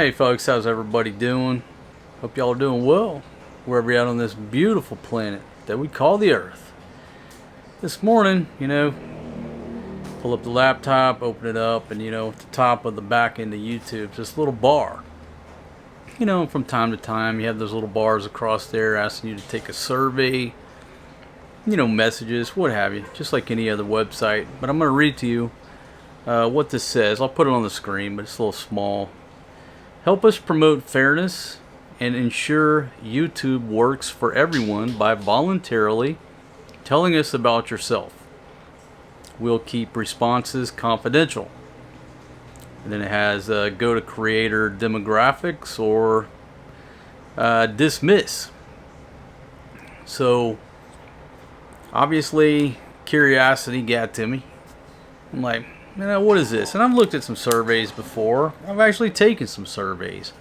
Hey folks, how's everybody doing? Hope y'all are doing well, wherever you're at on this beautiful planet that we call the Earth. This morning, pull up the laptop, open it up, and at the top of the back end of YouTube, this little bar. From time to time, you have those little bars across there asking you to take a survey, messages, what have you, just like any other website. But I'm going to read to you what this says. I'll put it on the screen, but it's a little small. Help us promote fairness and ensure YouTube works for everyone by voluntarily telling us about yourself. We'll keep responses confidential. And then it has go to creator demographics or dismiss. So obviously curiosity got to me. I'm like, what is this? And I've looked at some surveys before. I've actually taken some surveys.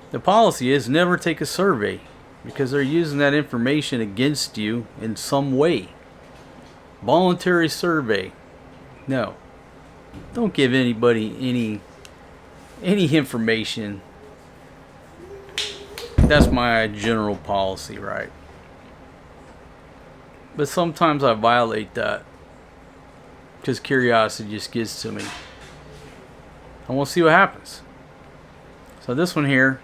The policy is never take a survey because they're using that information against you in some way. Voluntary survey. No. Don't give anybody any information. That's my general policy, right? But sometimes I violate that because curiosity just gets to me. I want to see what happens. So this one here,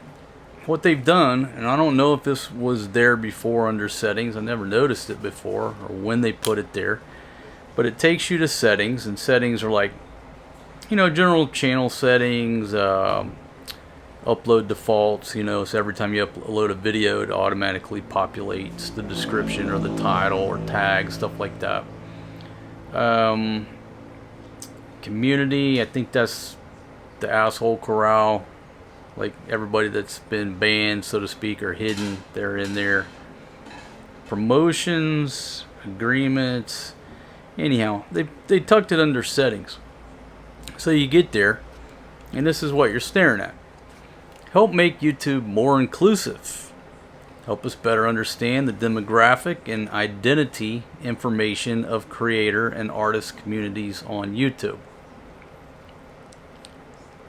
what they've done, and I don't know if this was there before under settings. I never noticed it before or when they put it there. But it takes you to settings, and settings are like, general channel settings, upload defaults, so every time you upload a video, it automatically populates the description or the title or tag, stuff like that. Community, I think that's the asshole corral, like everybody that's been banned, so to speak, or hidden, they're in there. Promotions, agreements, anyhow, they tucked it under settings. So you get there, and this is what you're staring at. Help make YouTube more inclusive. Help us better understand the demographic and identity information of creator and artist communities on YouTube.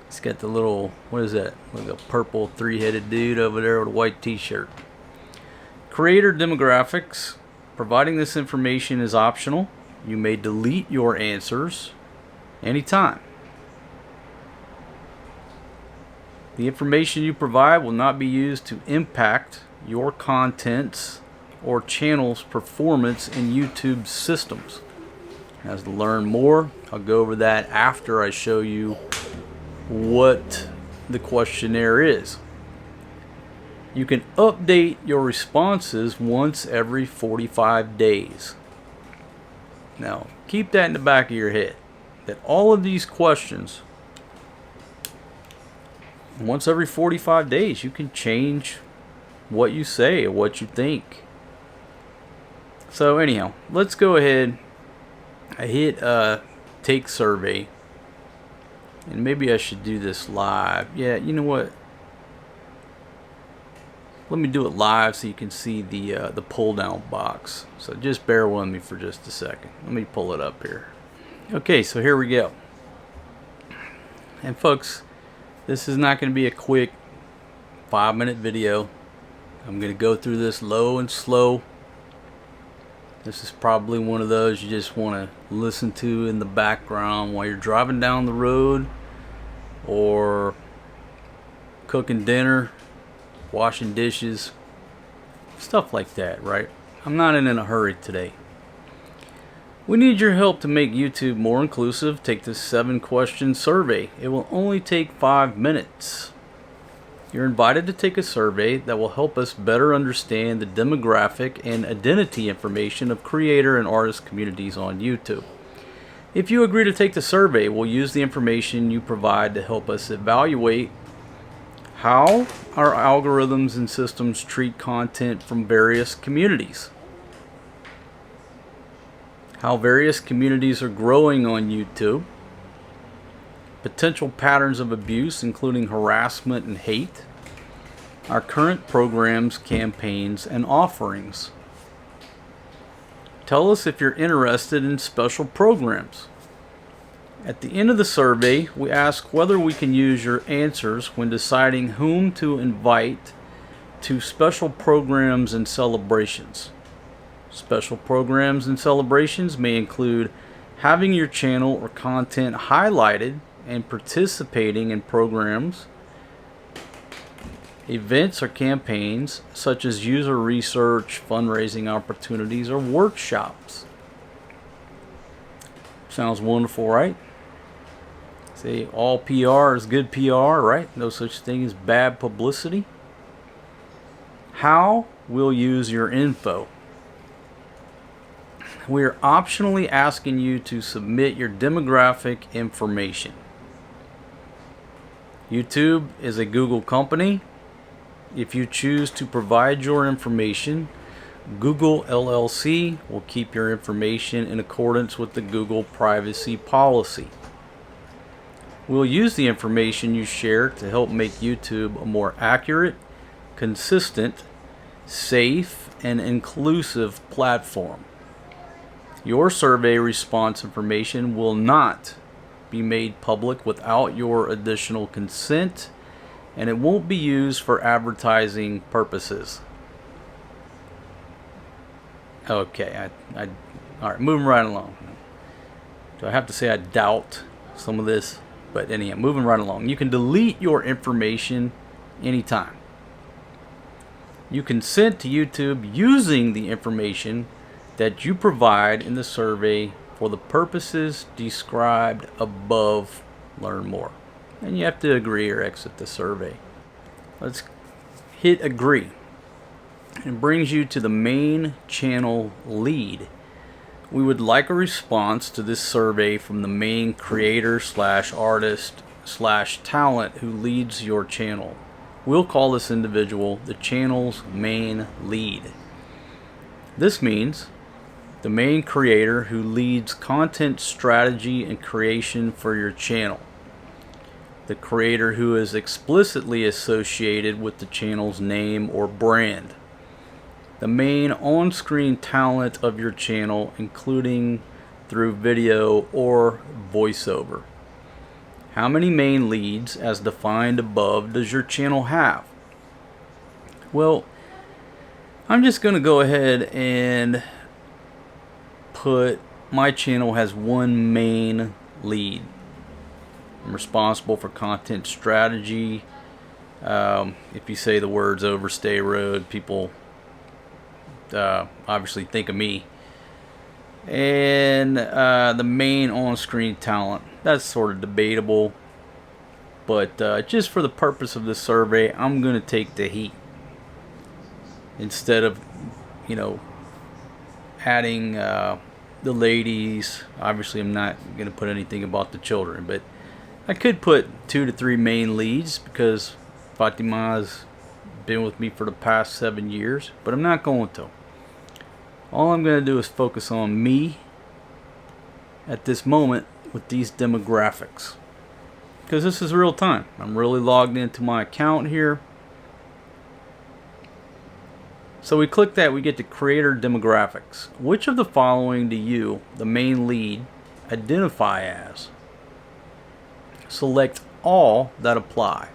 It's got the little, what is that? Like a purple three-headed dude over there with a white t-shirt. Creator demographics. Providing this information is optional. You may delete your answers anytime. The information you provide will not be used to impact your content's or channel's performance in YouTube's systems. As to learn more, I'll go over that after I show you what the questionnaire is. You can update your responses once every 45 days. Now, keep that in the back of your head, that all of these questions, once every 45 days, you can change what you say or what you think. So anyhow, let's go ahead. I hit take survey, and maybe I should do this live. Yeah, you know what? Let me do it live so you can see the pull down box. So just bear with me for just a second. Let me pull it up here. Okay, so here we go. And folks, this is not going to be a quick 5-minute video. I'm going to go through this low and slow. This is probably one of those you just want to listen to in the background while you're driving down the road or cooking dinner, washing dishes, stuff like that, right? I'm not in a hurry today. We need your help to make YouTube more inclusive. Take this 7-question survey. It will only take 5 minutes. You're invited to take a survey that will help us better understand the demographic and identity information of creator and artist communities on YouTube. If you agree to take the survey, we'll use the information you provide to help us evaluate how our algorithms and systems treat content from various communities, how various communities are growing on YouTube, potential patterns of abuse, including harassment and hate, our current programs, campaigns, and offerings. Tell us if you're interested in special programs. At the end of the survey, we ask whether we can use your answers when deciding whom to invite to special programs and celebrations. Special programs and celebrations may include having your channel or content highlighted and participating in programs, events or campaigns such as user research, fundraising opportunities, or workshops. Sounds wonderful, right? Say all PR is good PR, right? No such thing as bad publicity. How we'll use your info. We are optionally asking you to submit your demographic information. YouTube is a Google company. If you choose to provide your information, Google LLC will keep your information in accordance with the Google privacy policy. We'll use the information you share to help make YouTube a more accurate, consistent, safe, and inclusive platform. Your survey response information will not be made public without your additional consent, and it won't be used for advertising purposes. Okay, all right, moving right along. Do I have to say I doubt some of this? But anyhow, moving right along. You can delete your information anytime. You consent to YouTube using the information that you provide in the survey for the purposes described above. Learn more. And you have to agree or exit the survey. Let's hit agree. It brings you to the main channel lead. We would like a response to this survey from the main creator / artist / talent who leads your channel. We'll call this individual the channel's main lead. This means the main creator who leads content strategy and creation for your channel. The creator who is explicitly associated with the channel's name or brand. The main on-screen talent of your channel, including through video or voiceover. How many main leads, as defined above, does your channel have? Well, I'm just going to go ahead and put my channel has one main lead. I'm responsible for content strategy. If you say the words overstay road, people obviously think of me. And the main on-screen talent, that's sort of debatable, but just for the purpose of this survey, I'm going to take the heat instead of, adding the ladies. Obviously I'm not going to put anything about the children, but I could put 2 to 3 main leads because Fatima's been with me for the past 7 years, but I'm not going to. All I'm going to do is focus on me at this moment with these demographics, because this is real time. I'm really logged into my account here. So we click that, we get to creator demographics. Which of the following do you, the main lead, identify as? Select all that apply.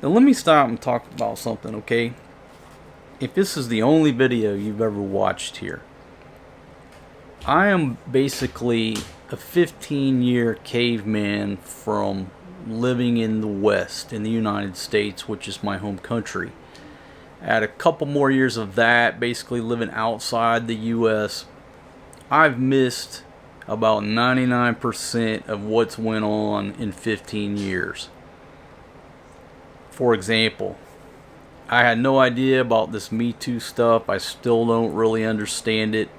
Now let me stop and talk about something, okay? If this is the only video you've ever watched here, I am basically a 15-year caveman from living in the West, in the United States, which is my home country. I had a couple more years of that, basically living outside the U.S. I've missed about 99% of what's went on in 15 years. For example, I had no idea about this Me Too stuff. I still don't really understand it.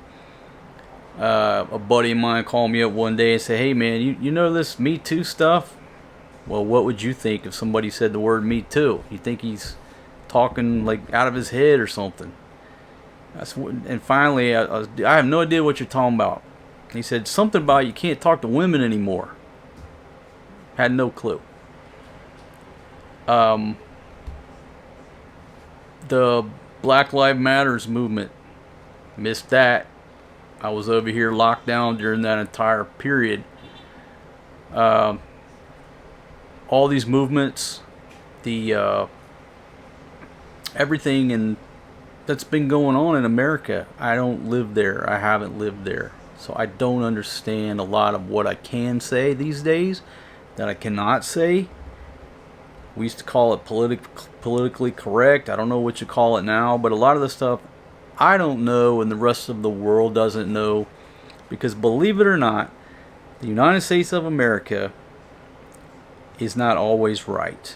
A buddy of mine called me up one day and said, "Hey man, you know this Me Too stuff?" Well, what would you think if somebody said the word Me Too? You think he's talking like out of his head or something? And finally, I have no idea what you're talking about. He said something about you can't talk to women anymore. Had no clue. The Black Lives Matters movement, missed that. I was over here locked down during that entire period. All these movements, the everything and that's been going on in America. I don't live there. I haven't lived there. So I don't understand a lot of what I can say these days that I cannot say. We used to call it politically correct. I don't know what you call it now, but a lot of the stuff I don't know and the rest of the world doesn't know, because believe it or not, the United States of America is not always right.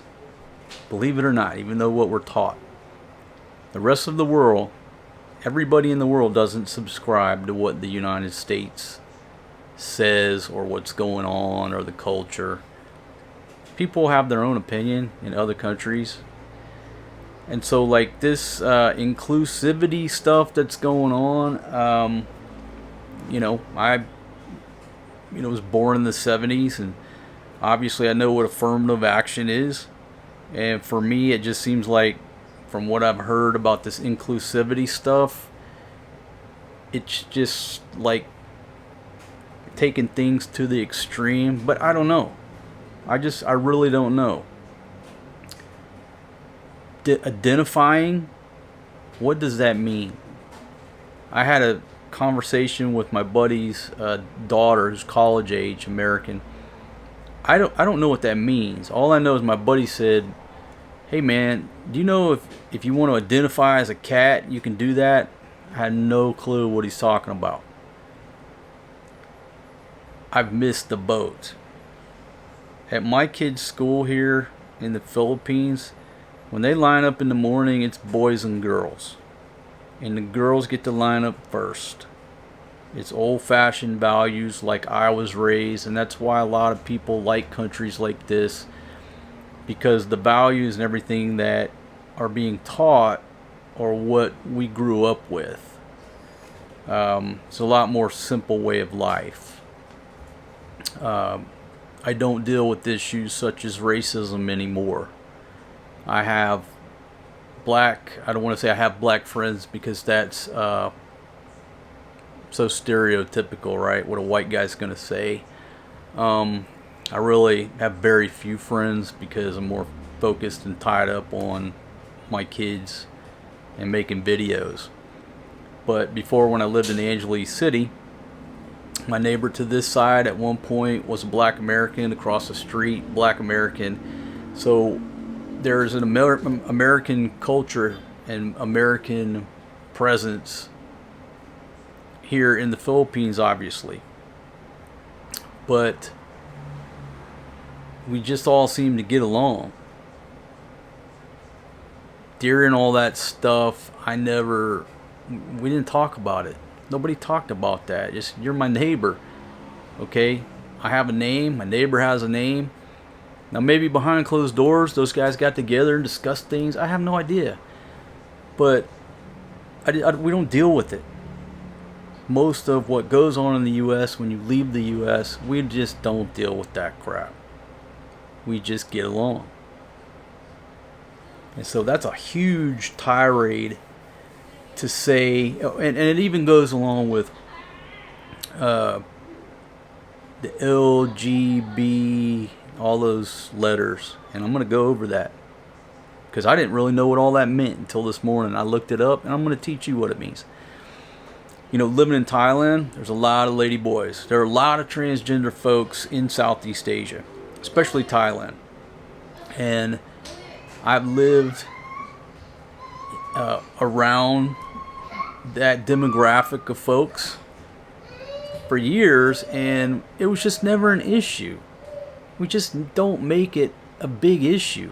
Believe it or not, even though what we're taught. The rest of the world, everybody in the world doesn't subscribe to what the United States says or what's going on or the culture. People have their own opinion in other countries. And so like this inclusivity stuff that's going on, I was born in the 70s, and obviously I know what affirmative action is. And for me, it just seems like, from what I've heard about this inclusivity stuff, it's just like taking things to the extreme. But I don't know. I really don't know. Identifying, what does that mean? I had a conversation with my buddy's daughter, who's college age, American. I don't know what that means. All I know is my buddy said, "Hey man, do you know if you want to identify as a cat, you can do that?" I had no clue what he's talking about. I've missed the boat. At my kids' school here in the Philippines, when they line up in the morning, it's boys and girls. And the girls get to line up first. It's old-fashioned values like I was raised, and that's why a lot of people like countries like this, because the values and everything that are being taught are what we grew up with. It's a lot more simple way of life. I don't deal with issues such as racism anymore. I have I don't want to say I have black friends, because that's so stereotypical, right? What a white guy's going to say. I really have very few friends because I'm more focused and tied up on my kids and making videos. But before, when I lived in the Angeles City, my neighbor to this side at one point was a black American. Across the street, black American. So there's an American culture and American presence here in the Philippines, obviously. But we just all seem to get along. During all that stuff, we didn't talk about it. Nobody talked about that. Just, you're my neighbor. Okay? I have a name. My neighbor has a name. Now, maybe behind closed doors, those guys got together and discussed things. I have no idea. But we don't deal with it. Most of what goes on in the U.S., when you leave the U.S., we just don't deal with that crap. We just get along. And so that's a huge tirade to say, and it even goes along with the LGB, all those letters. And I'm going to go over that, because I didn't really know what all that meant until this morning. I looked it up, and I'm going to teach you what it means. You know, living in Thailand, there's a lot of lady boys. There are a lot of transgender folks in Southeast Asia, especially Thailand. And I've lived around that demographic of folks for years, and it was just never an issue. We just don't make it a big issue.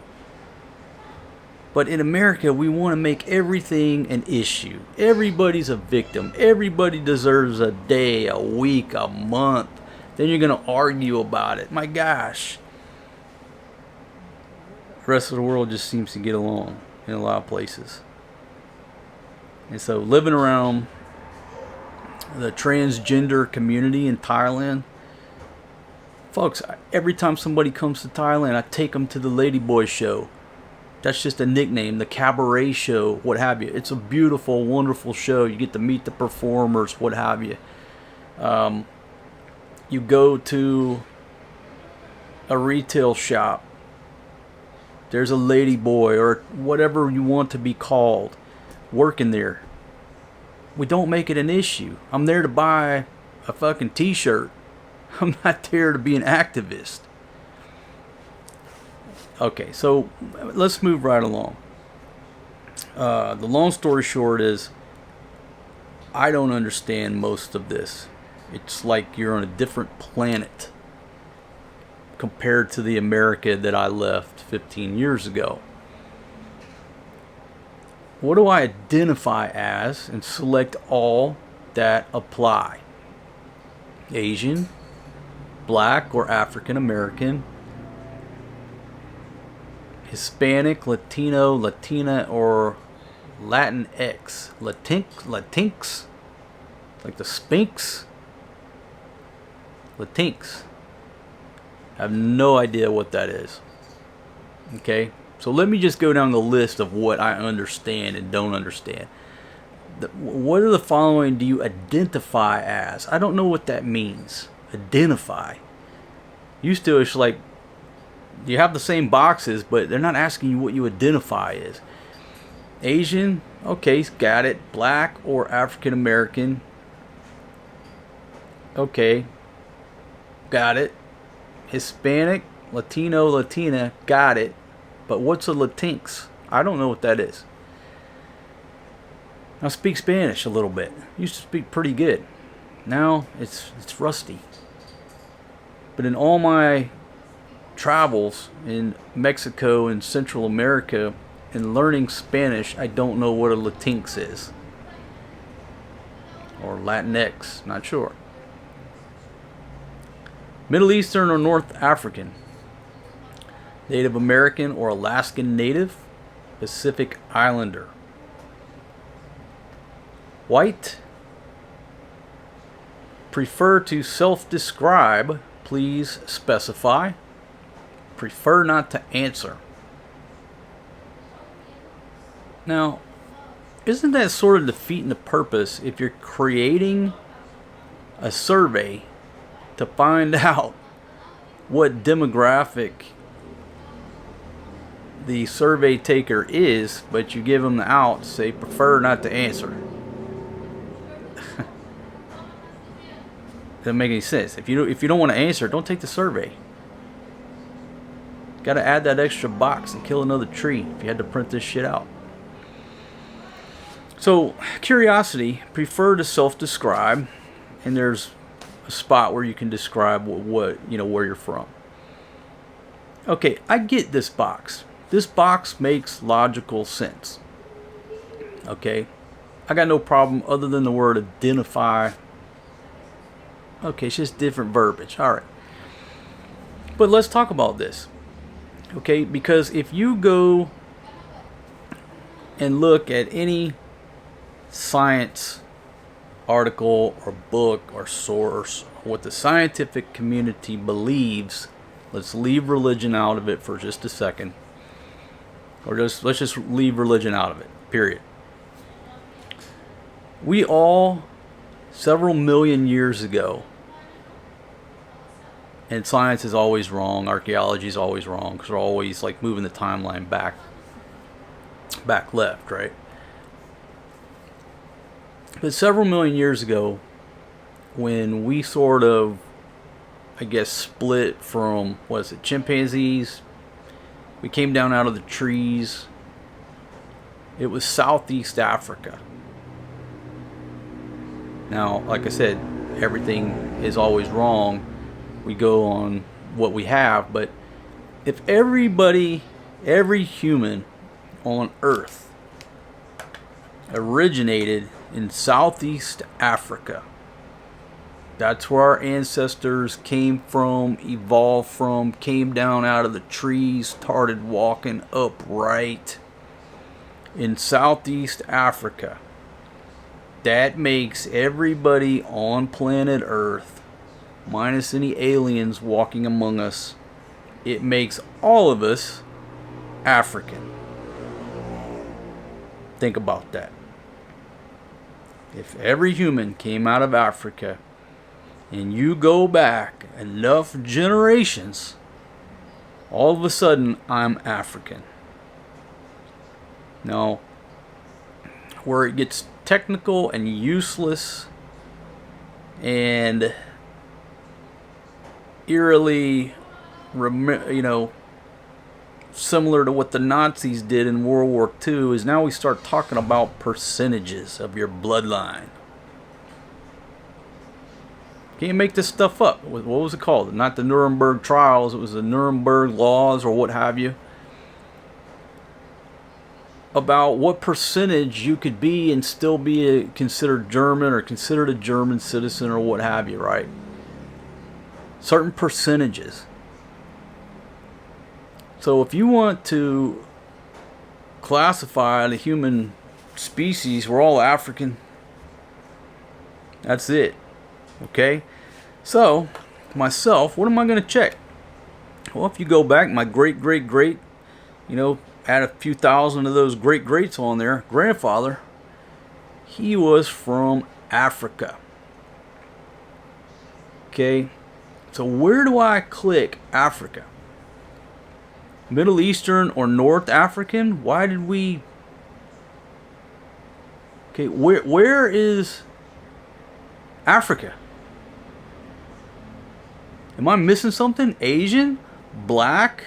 But in America, we want to make everything an issue. Everybody's a victim. Everybody deserves a day, a week, a month. Then you're going to argue about it. My gosh. The rest of the world just seems to get along in a lot of places. And so living around the transgender community in Thailand, folks, every time somebody comes to Thailand, I take them to the Ladyboy show. That's just a nickname, the cabaret show, what have you. It's a beautiful, wonderful show. You get to meet the performers, what have you. You go to a retail shop, there's a lady boy or whatever you want to be called working there, we don't make it an issue. I'm there to buy a fucking t-shirt. I'm not there to be an activist. Okay, so let's move right along. The long story short is, I don't understand most of this. It's like you're on a different planet compared to the America that I left 15 years ago. What do I identify as and select all that apply? Asian, Black or African American, Hispanic, Latino, Latina, or Latinx. Latinx? Like the Sphinx? Latinx. I have no idea what that is. Okay? So let me just go down the list of what I understand and don't understand. What are the following do you identify as? I don't know what that means. Identify. Used to, it's like you have the same boxes, but they're not asking you what you identify as. Asian, okay, got it. Black or African American, okay, got it. Hispanic, Latino, Latina, got it. But what's a Latinx? I don't know what that is. I speak Spanish a little bit. Used to speak pretty good. Now it's rusty. But in all my travels in Mexico and Central America and learning Spanish, I don't know what a Latinx is. Or Latinx, not sure. Middle Eastern or North African. Native American or Alaskan Native. Pacific Islander. White. Prefer to self-describe. Please specify. Prefer not to answer. Now, isn't that sort of defeating the purpose if you're creating a survey to find out what demographic the survey taker is, but you give them the out, say prefer not to answer? Doesn't make any sense. If you don't want to answer, don't take the survey. Got to add that extra box and kill another tree if you had to print this shit out. So, curiosity, prefer to self-describe, and there's a spot where you can describe what where you're from. Okay, I get this box. This box makes logical sense. Okay, I got no problem other than the word identify. Okay, it's just different verbiage. All right, but let's talk about this. Okay, because if you go and look at any science article or book or source, what the scientific community believes, let's leave religion out of it for just a second, or let's just leave religion out of it, period. We all, several million years ago, and science is always wrong, archaeology is always wrong, because we're always like moving the timeline back left, right? But several million years ago, when we sort of, I guess, split from, chimpanzees, we came down out of the trees. It was Southeast Africa. Now, like I said, everything is always wrong. We go on what we have, but if every human on Earth originated in Southeast Africa, that's where our ancestors came from, evolved from, came down out of the trees, started walking upright in Southeast Africa. That makes everybody on planet Earth, minus any aliens walking among us, it makes all of us African. Think about that. If every human came out of Africa, and you go back enough generations, all of a sudden I'm African. Now, where it gets technical and useless and eerily, similar to what the Nazis did in World War II, is now we start talking about percentages of your bloodline. Can't make this stuff up. What was it called? Not the Nuremberg trials, it was the Nuremberg laws or what have you. About what percentage you could be and still be considered German or considered a German citizen or what have you, right? Certain percentages. So if you want to classify the human species, we're all African. That's it. Okay? So, myself, what am I going to check? Well, if you go back, my great, add a few thousand of those greats on there, grandfather, he was from Africa. Okay? So where do I click Africa? Middle Eastern or North African? Why did we... Okay, where is Africa? Am I missing something? Asian? Black?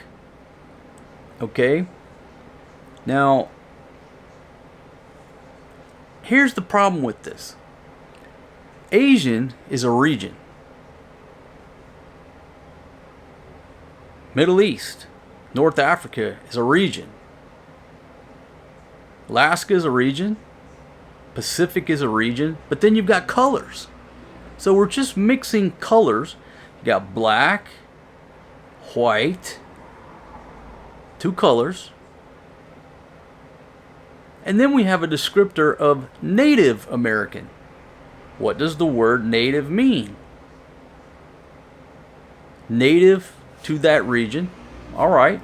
Okay. Now, here's the problem with this. Asian is a region. Middle East, North Africa is a region. Alaska is a region. Pacific is a region. But then you've got colors. So we're just mixing colors. You got black, white, two colors. And then we have a descriptor of Native American. What does the word native mean? Native to that region. All right.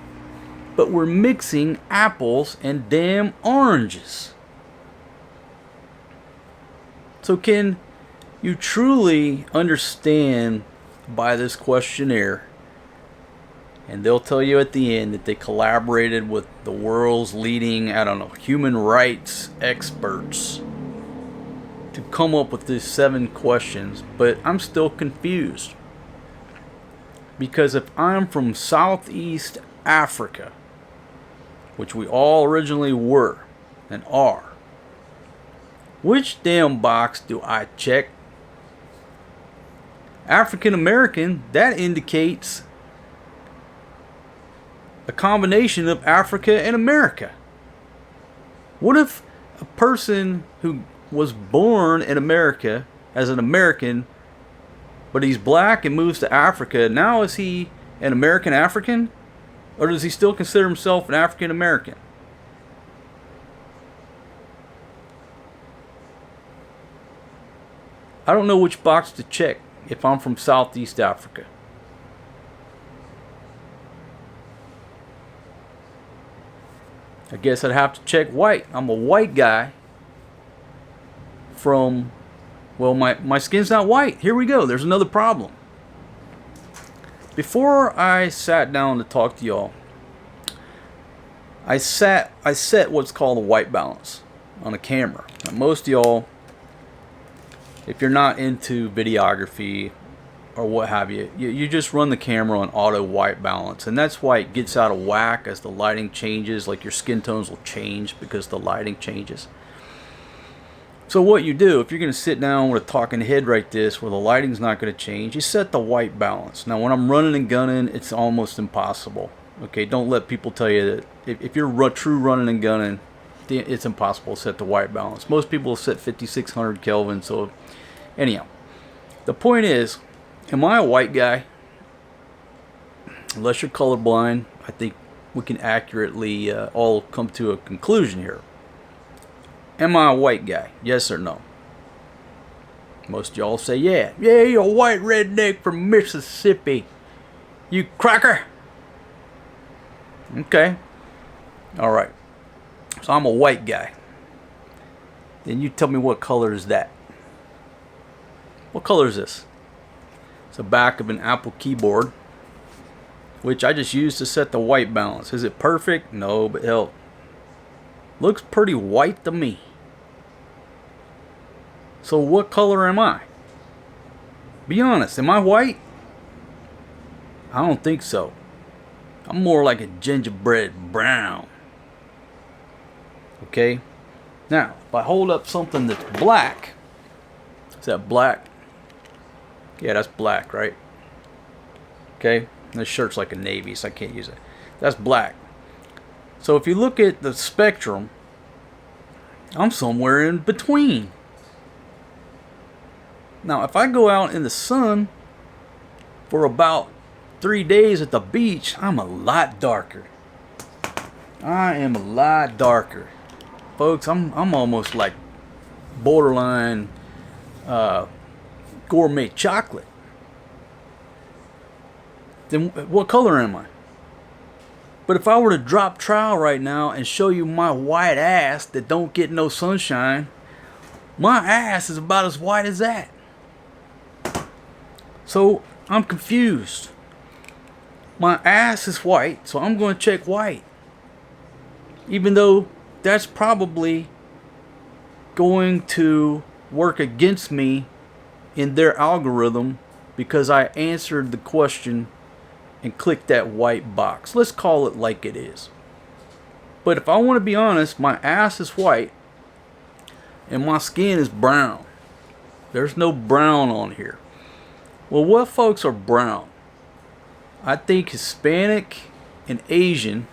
But we're mixing apples and damn oranges. So can you truly understand by this questionnaire, and they'll tell you at the end that they collaborated with the world's leading, human rights experts to come up with these 7 questions, but I'm still confused. Because if I'm from Southeast Africa, which we all originally were and are, which damn box do I check? African American, that indicates a combination of Africa and America. What if a person who was born in America as an American, but he's black and moves to Africa, now is he an American African? Or does he still consider himself an African American? I don't know which box to check if I'm from Southeast Africa. I guess I'd have to check white. I'm a white guy from, well, my skin's not white. Here we go. There's another problem. Before I sat down to talk to y'all, I set what's called a white balance on a camera. Now, most of y'all, if you're not into videography or what have you, you just run the camera on auto white balance, and that's why it gets out of whack as the lighting changes. Like your skin tones will change because the lighting changes. So what you do, if you're going to sit down with a talking head like this where the lighting's not going to change, you set the white balance. Now when I'm running and gunning, it's almost impossible. Okay, don't let people tell you that if you're true running and gunning, it's impossible to set the white balance. Most people set 5600 Kelvin. So anyhow, the point is, am I a white guy? Unless you're colorblind, I think we can accurately all come to a conclusion here. Am I a white guy? Yes or no? Most of y'all say yeah. Yeah, you're a white redneck from Mississippi. You cracker. Okay. Alright. So I'm a white guy. Then you tell me, what color is that? What color is this? It's the back of an Apple keyboard. which I just used to set the white balance. Is it perfect? No, but hell, looks pretty white to me. So what color am I? Be honest, am I white? I don't think so. I'm more like a gingerbread brown. Okay? Now, if I hold up something that's black, is that black? Yeah, that's black, right? Okay? This shirt's like a navy, so I can't use it. That's black. So if you look at the spectrum, I'm somewhere in between. Now, if I go out in the sun for about 3 days at the beach, I'm a lot darker. I am a lot darker. Folks, I'm almost like borderline gourmet chocolate. Then what color am I? But if I were to drop trowel right now and show you my white ass that don't get no sunshine, my ass is about as white as that. So I'm confused. My ass is white, so I'm going to check white. Even though that's probably going to work against me in their algorithm because I answered the question and clicked that white box. Let's call it like it is. But if I want to be honest, my ass is white and my skin is brown. There's no brown on here. Well, what folks are brown? I think Hispanic and Asian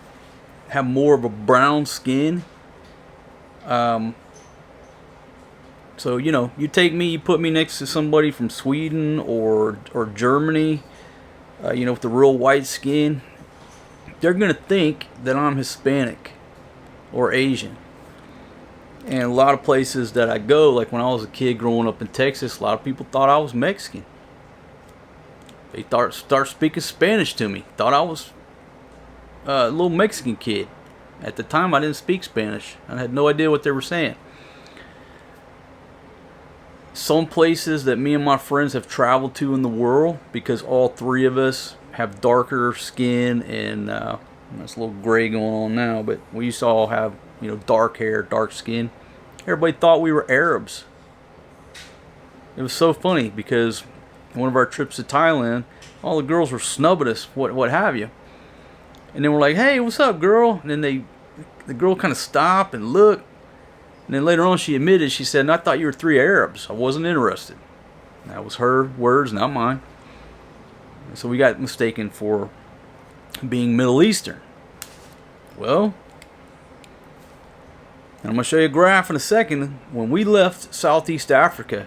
have more of a brown skin. So, you know, you take me, you put me next to somebody from Sweden or Germany, you know, with the real white skin, they're going to think that I'm Hispanic or Asian. And a lot of places that I go, like when I was a kid growing up in Texas, a lot of people thought I was Mexican. They start speaking Spanish to me. Thought I was a little Mexican kid. At the time, I didn't speak Spanish. I had no idea what they were saying. Some places that me and my friends have traveled to in the world, because all three of us have darker skin and there's a little gray going on now, but we used to all have, you know, dark hair, dark skin. Everybody thought we were Arabs. It was so funny because one of our trips to Thailand, all the girls were snubbing us, what have you. And then we're like, hey, what's up, girl? And then the girl kind of stopped and looked. And then later on she admitted, she said, I thought you were 3 Arabs. I wasn't interested. That was her words, not mine. And so we got mistaken for being Middle Eastern. Well, I'm going to show you a graph in a second. When we left Southeast Africa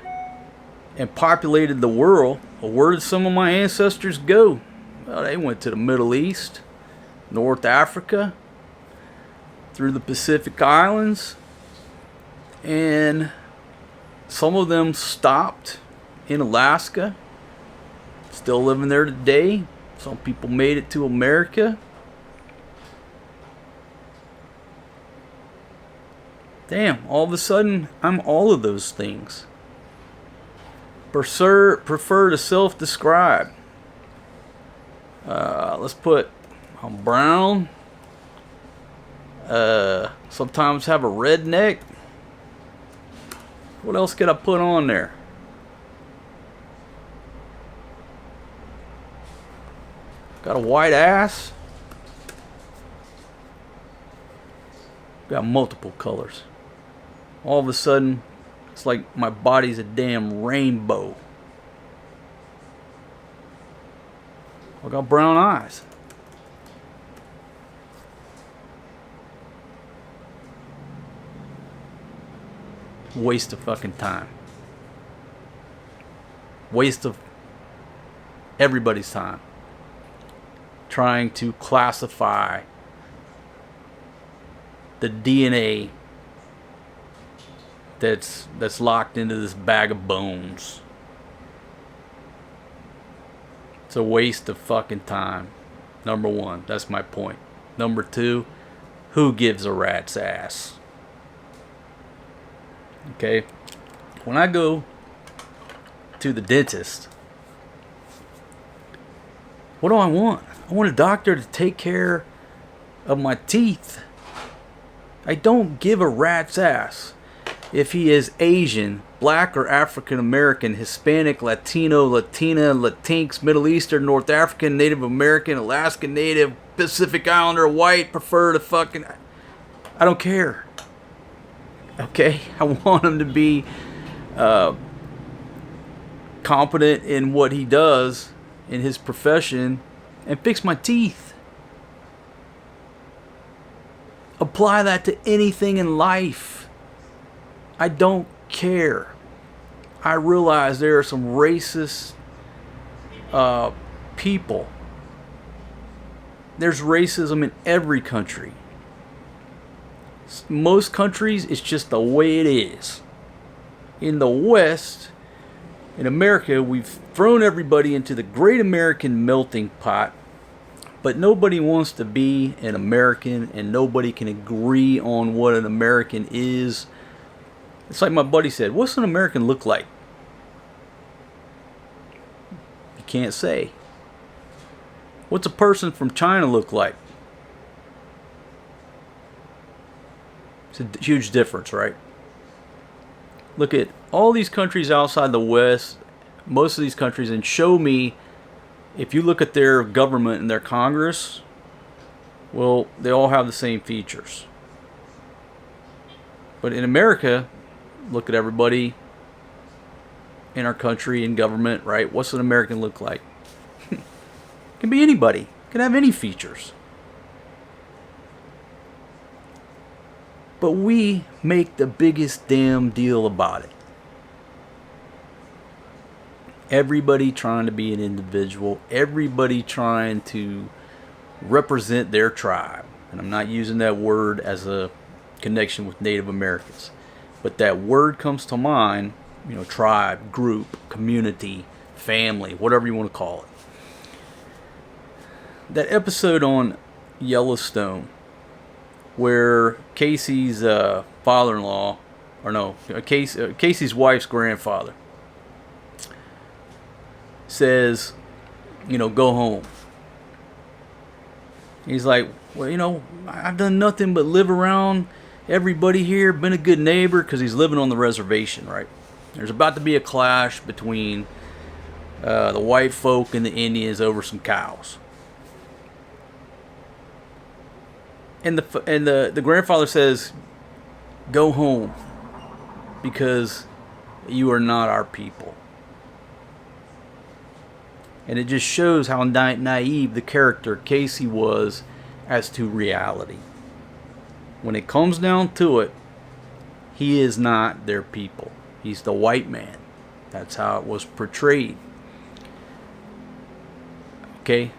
and populated the world, well, where did some of my ancestors go? Well, they went to the Middle East, North Africa, through the Pacific Islands, and some of them stopped in Alaska, still living there today. Some people made it to America. Damn, all of a sudden, I'm all of those things. Prefer to self-describe. Let's put I'm brown. Sometimes have a redneck. What else could I put on there? Got a white ass. Got multiple colors. All of a sudden, it's like my body's a damn rainbow. I got brown eyes. Waste of fucking time. Waste of everybody's time. Trying to classify the DNA that's locked into this bag of bones. It's a waste of fucking time. Number one, that's my point. Number two, who gives a rat's ass? Okay, when I go to the dentist, what do I want? I want a doctor to take care of my teeth. I don't give a rat's ass if he is Asian, black or African American, Hispanic, Latino, Latina, Latinx, Middle Eastern, North African, Native American, Alaskan Native, Pacific Islander, white, prefer to fucking... I don't care. Okay? I want him to be competent in what he does in his profession and fix my teeth. Apply that to anything in life. I don't care. I realize there are some racist people. There's racism in every country. Most countries, it's just the way it is. In the West, in America, we've thrown everybody into the great American melting pot, but nobody wants to be an American, and nobody can agree on what an American is. It's like my buddy said, what's an American look like? You can't say. What's a person from China look like? It's a huge difference, right? Look at all these countries outside the West, most of these countries, and show me, if you look at their government and their Congress, well, they all have the same features. But in America, look at everybody in our country and government, right? What's an American look like? It can be anybody. It can have any features. But we make the biggest damn deal about it. Everybody trying to be an individual. Everybody trying to represent their tribe. And I'm not using that word as a connection with Native Americans. But that word comes to mind, you know, tribe, group, community, family, whatever you want to call it. That episode on Yellowstone, where Casey's father-in-law, or no, Casey's wife's grandfather says, you know, go home. He's like, well, you know, I've done nothing but live around everybody here, been a good neighbor, because he's living on the reservation, right? There's about to be a clash between the white folk and the Indians over some cows. And the grandfather says, go home, because you are not our people. And it just shows how naive the character Casey was as to reality. When it comes down to it, he is not their people. He's the white man. That's how it was portrayed. Okay?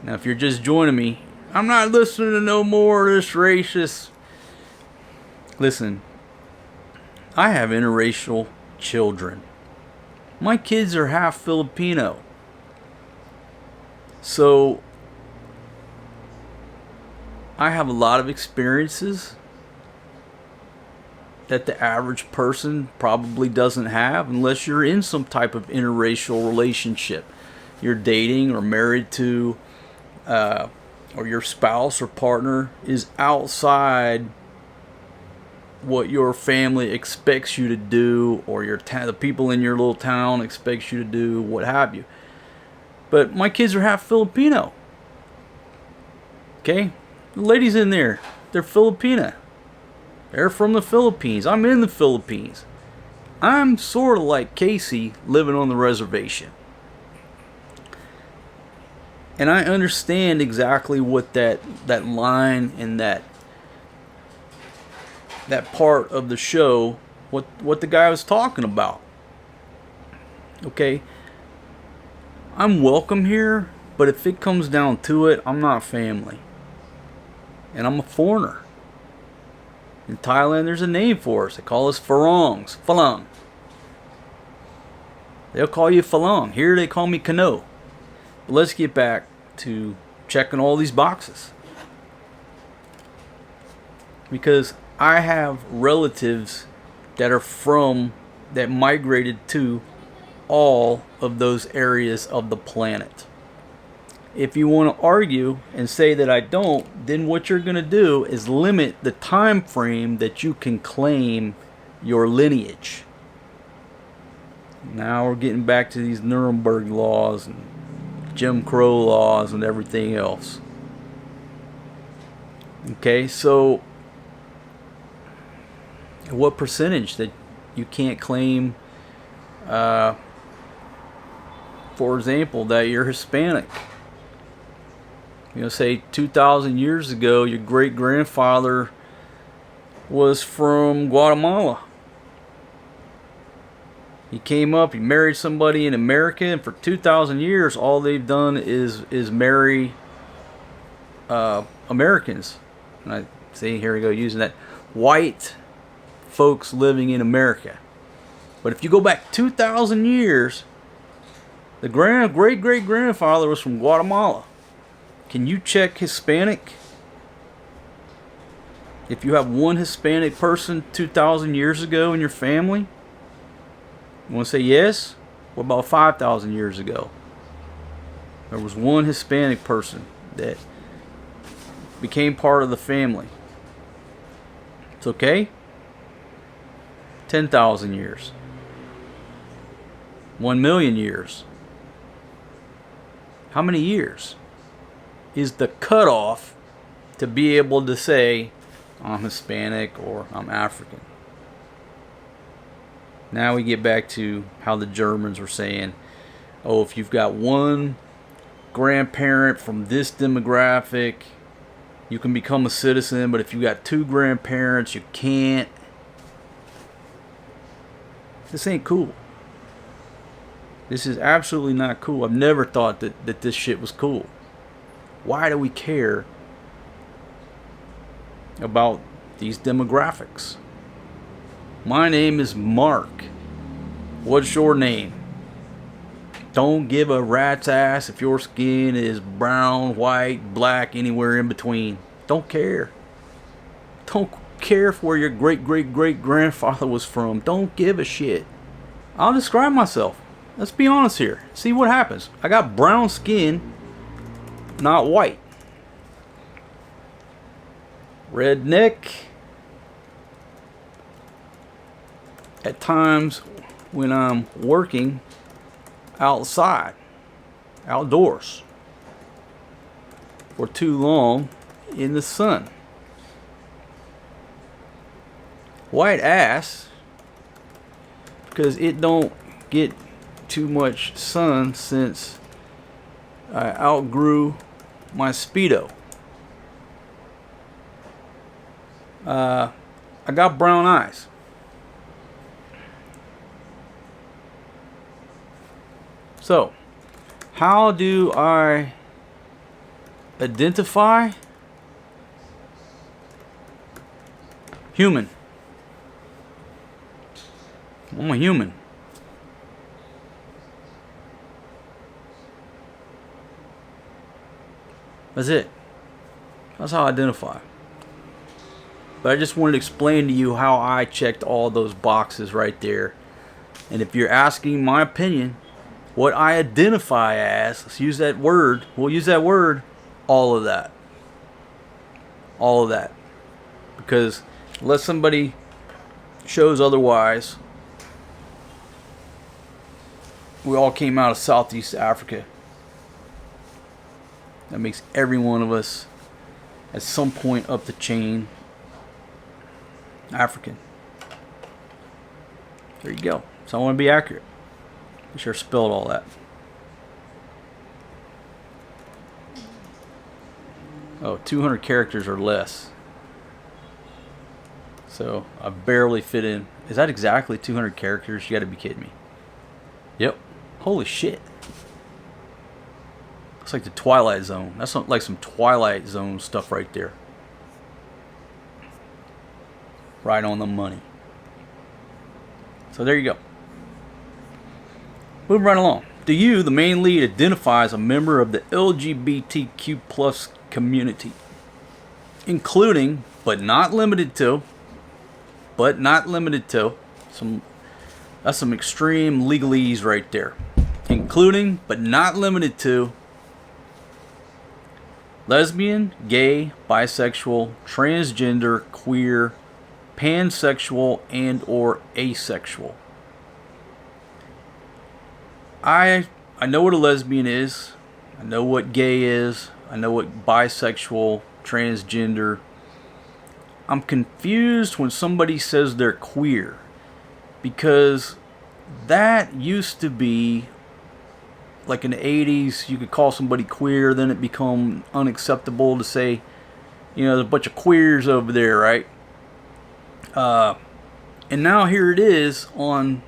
Now, if you're just joining me, I'm not listening to no more of this racist. Listen, I have interracial children. My kids are half Filipino. So, I have a lot of experiences that the average person probably doesn't have unless you're in some type of interracial relationship. You're dating or married to, or your spouse or partner is outside what your family expects you to do, or the people in your little town expects you to do, what have you. But my kids are half Filipino. Okay? The ladies in there, they're Filipina. They're from the Philippines. I'm in the Philippines. I'm sort of like Casey living on the reservation. And I understand exactly what that line and that part of the show, what the guy was talking about. Okay? I'm welcome here, but if it comes down to it, I'm not family. And I'm a foreigner. In Thailand, there's a name for us. They call us Farongs. Falang. They'll call you Falang. Here they call me Kano. But let's get back to checking all these boxes. Because I have relatives that migrated to all of those areas of the planet. If you want to argue and say that I don't, then what you're going to do is limit the time frame that you can claim your lineage. Now we're getting back to these Nuremberg laws and Jim Crow laws and everything else. Okay, so what percentage that you can't claim, for example, that you're Hispanic? You know, say 2,000 years ago, your great-grandfather was from Guatemala. He came up, he married somebody in America, and for 2,000 years, all they've done is marry Americans. And I see, here we go, using that, white folks living in America. But if you go back 2,000 years, the great-great-grandfather was from Guatemala. Can you check Hispanic? If you have one Hispanic person 2,000 years ago in your family, you want to say yes? What about 5,000 years ago? There was one Hispanic person that became part of the family. It's okay? 10,000 years. 1 million years. How many years is the cutoff to be able to say I'm Hispanic or I'm African? Now we get back to how the Germans were saying, oh, if you've got one grandparent from this demographic, you can become a citizen, but if you got two grandparents, you can't. This ain't cool. This is absolutely not cool. I've never thought that this shit was cool. Why do we care about these demographics? My name is Mark. What's your name? Don't give a rat's ass if your skin is brown, white, black, anywhere in between. Don't care. Don't care where your great-great-great-grandfather was from. Don't give a shit. I'll describe myself. Let's be honest here. See what happens. I got brown skin, not white. Redneck. At times when I'm working outside, outdoors, for too long in the sun. White ass, because it don't get too much sun since I outgrew my Speedo. I got brown eyes. So, how do I identify? Human. I'm a human. That's it. That's how I identify. But I just wanted to explain to you how I checked all those boxes right there. And if you're asking my opinion, what I identify as, let's use that word, we'll use that word, all of that. All of that. Because unless somebody shows otherwise, we all came out of Southeast Africa. That makes every one of us, at some point up the chain, African. There you go. So I want to be accurate. I sure spelled all that. Oh, 200 characters or less. So I barely fit in. Is that exactly 200 characters? You got to be kidding me. Yep. Holy shit. It's like the Twilight Zone. That's like some Twilight Zone stuff right there. Right on the money. So there you go. Moving right along. Do you, the main lead, identify as a member of the LGBTQ plus community, including, but not limited to, that's some extreme legalese right there. Including, but not limited to, lesbian, gay, bisexual, transgender, queer, pansexual, and or asexual. I know what a lesbian is. I know what gay is. I know what bisexual, transgender. I'm confused when somebody says they're queer, because that used to be like in the 80s, you could call somebody queer, then it become unacceptable to say, there's a bunch of queers over there, right? And now here it is on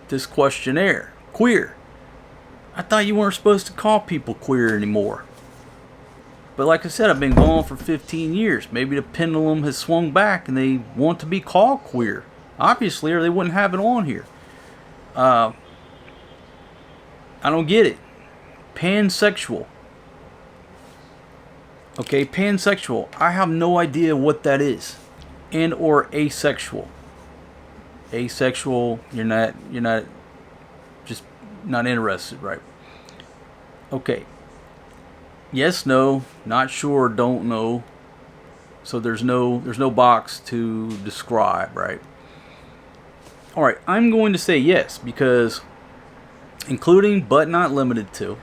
this questionnaire, queer. I thought you weren't supposed to call people queer anymore. But like I said, I've been gone for 15 years. Maybe the pendulum has swung back and they want to be called queer. Obviously, or they wouldn't have it on here. I don't get it. Pansexual. Okay, pansexual. I have no idea what that is. And or asexual. Asexual, you're not just not interested, right? Okay. Yes, no, not sure, don't know. So there's no box to describe, right? All right, I'm going to say yes, because including but not limited to,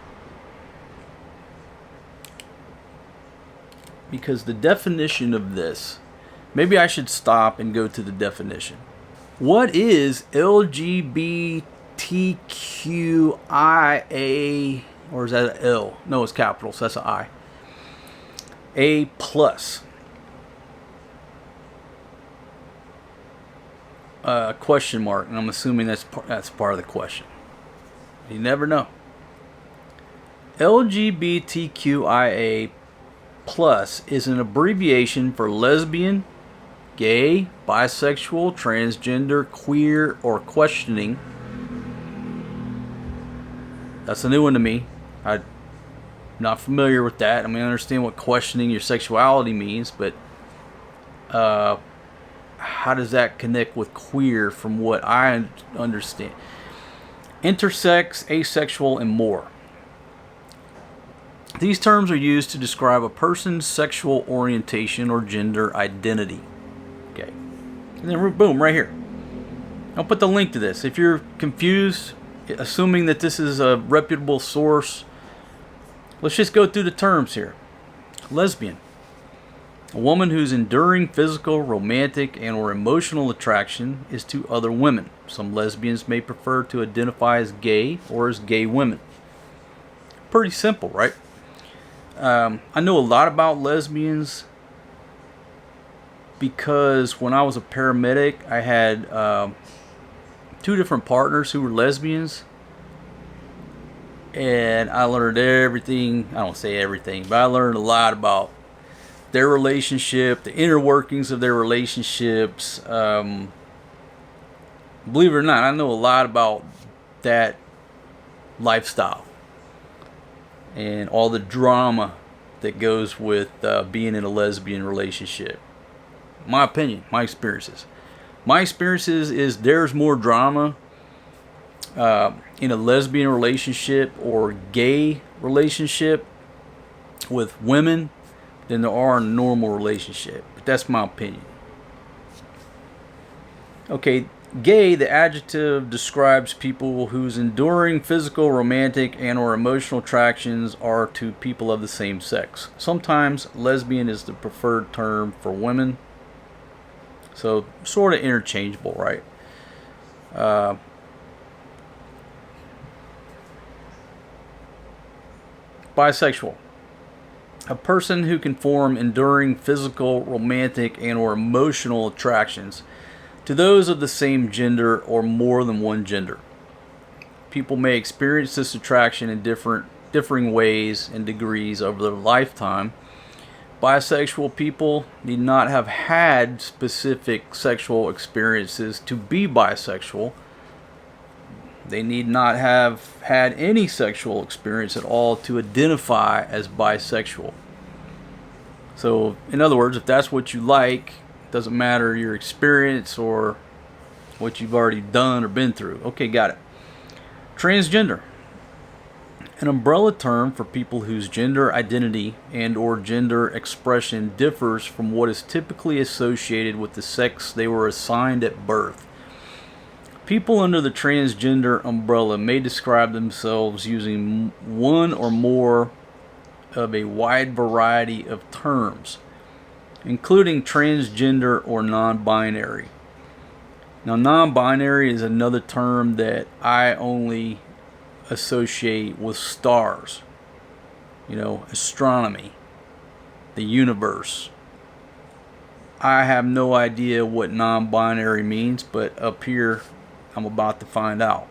because the definition of this, maybe I should stop and go to the definition. What is LGBTQIA, or is that an L? No, it's capital, so that's an I. A plus. Question mark, and I'm assuming that's part of the question. You never know. LGBTQIA plus is an abbreviation for lesbian, gay, bisexual, transgender, queer, or questioning. That's a new one to me. I'm not familiar with that. I mean, I understand what questioning your sexuality means, but how does that connect with queer from what I understand? Intersex, asexual, and more. These terms are used to describe a person's sexual orientation or gender identity. Okay. And then boom, right here. I'll put the link to this. If you're confused, assuming that this is a reputable source, let's just go through the terms here. Lesbian. A woman whose enduring physical, romantic, and or emotional attraction is to other women. Some lesbians may prefer to identify as gay or as gay women. Pretty simple, right? I know a lot about lesbians because when I was a paramedic, I had 2 different partners who were lesbians. And I learned everything. I don't say everything, but I learned a lot about their relationship, the inner workings of their relationships. Believe it or not, I know a lot about that lifestyle and all the drama that goes with being in a lesbian relationship. My opinion, my experiences. My experiences is there's more drama in a lesbian relationship or gay relationship with women than there are in a normal relationship. But that's my opinion. Okay, gay, the adjective describes people whose enduring physical, romantic, and or emotional attractions are to people of the same sex. Sometimes lesbian is the preferred term for women. So sort of interchangeable, right? Bisexual. A person who can form enduring physical, romantic, and or emotional attractions to those of the same gender or more than one gender. People may experience this attraction in differing ways and degrees over their lifetime. Bisexual people need not have had specific sexual experiences to be bisexual. They need not have had any sexual experience at all to identify as bisexual. So, in other words, if that's what you like, it doesn't matter your experience or what you've already done or been through. Okay, got it. Transgender. An umbrella term for people whose gender identity and or gender expression differs from what is typically associated with the sex they were assigned at birth. People under the transgender umbrella may describe themselves using one or more of a wide variety of terms, including transgender or non-binary. Now, non-binary is another term that I only associate with stars, astronomy, the universe. I have no idea what non-binary means, but up here I'm about to find out.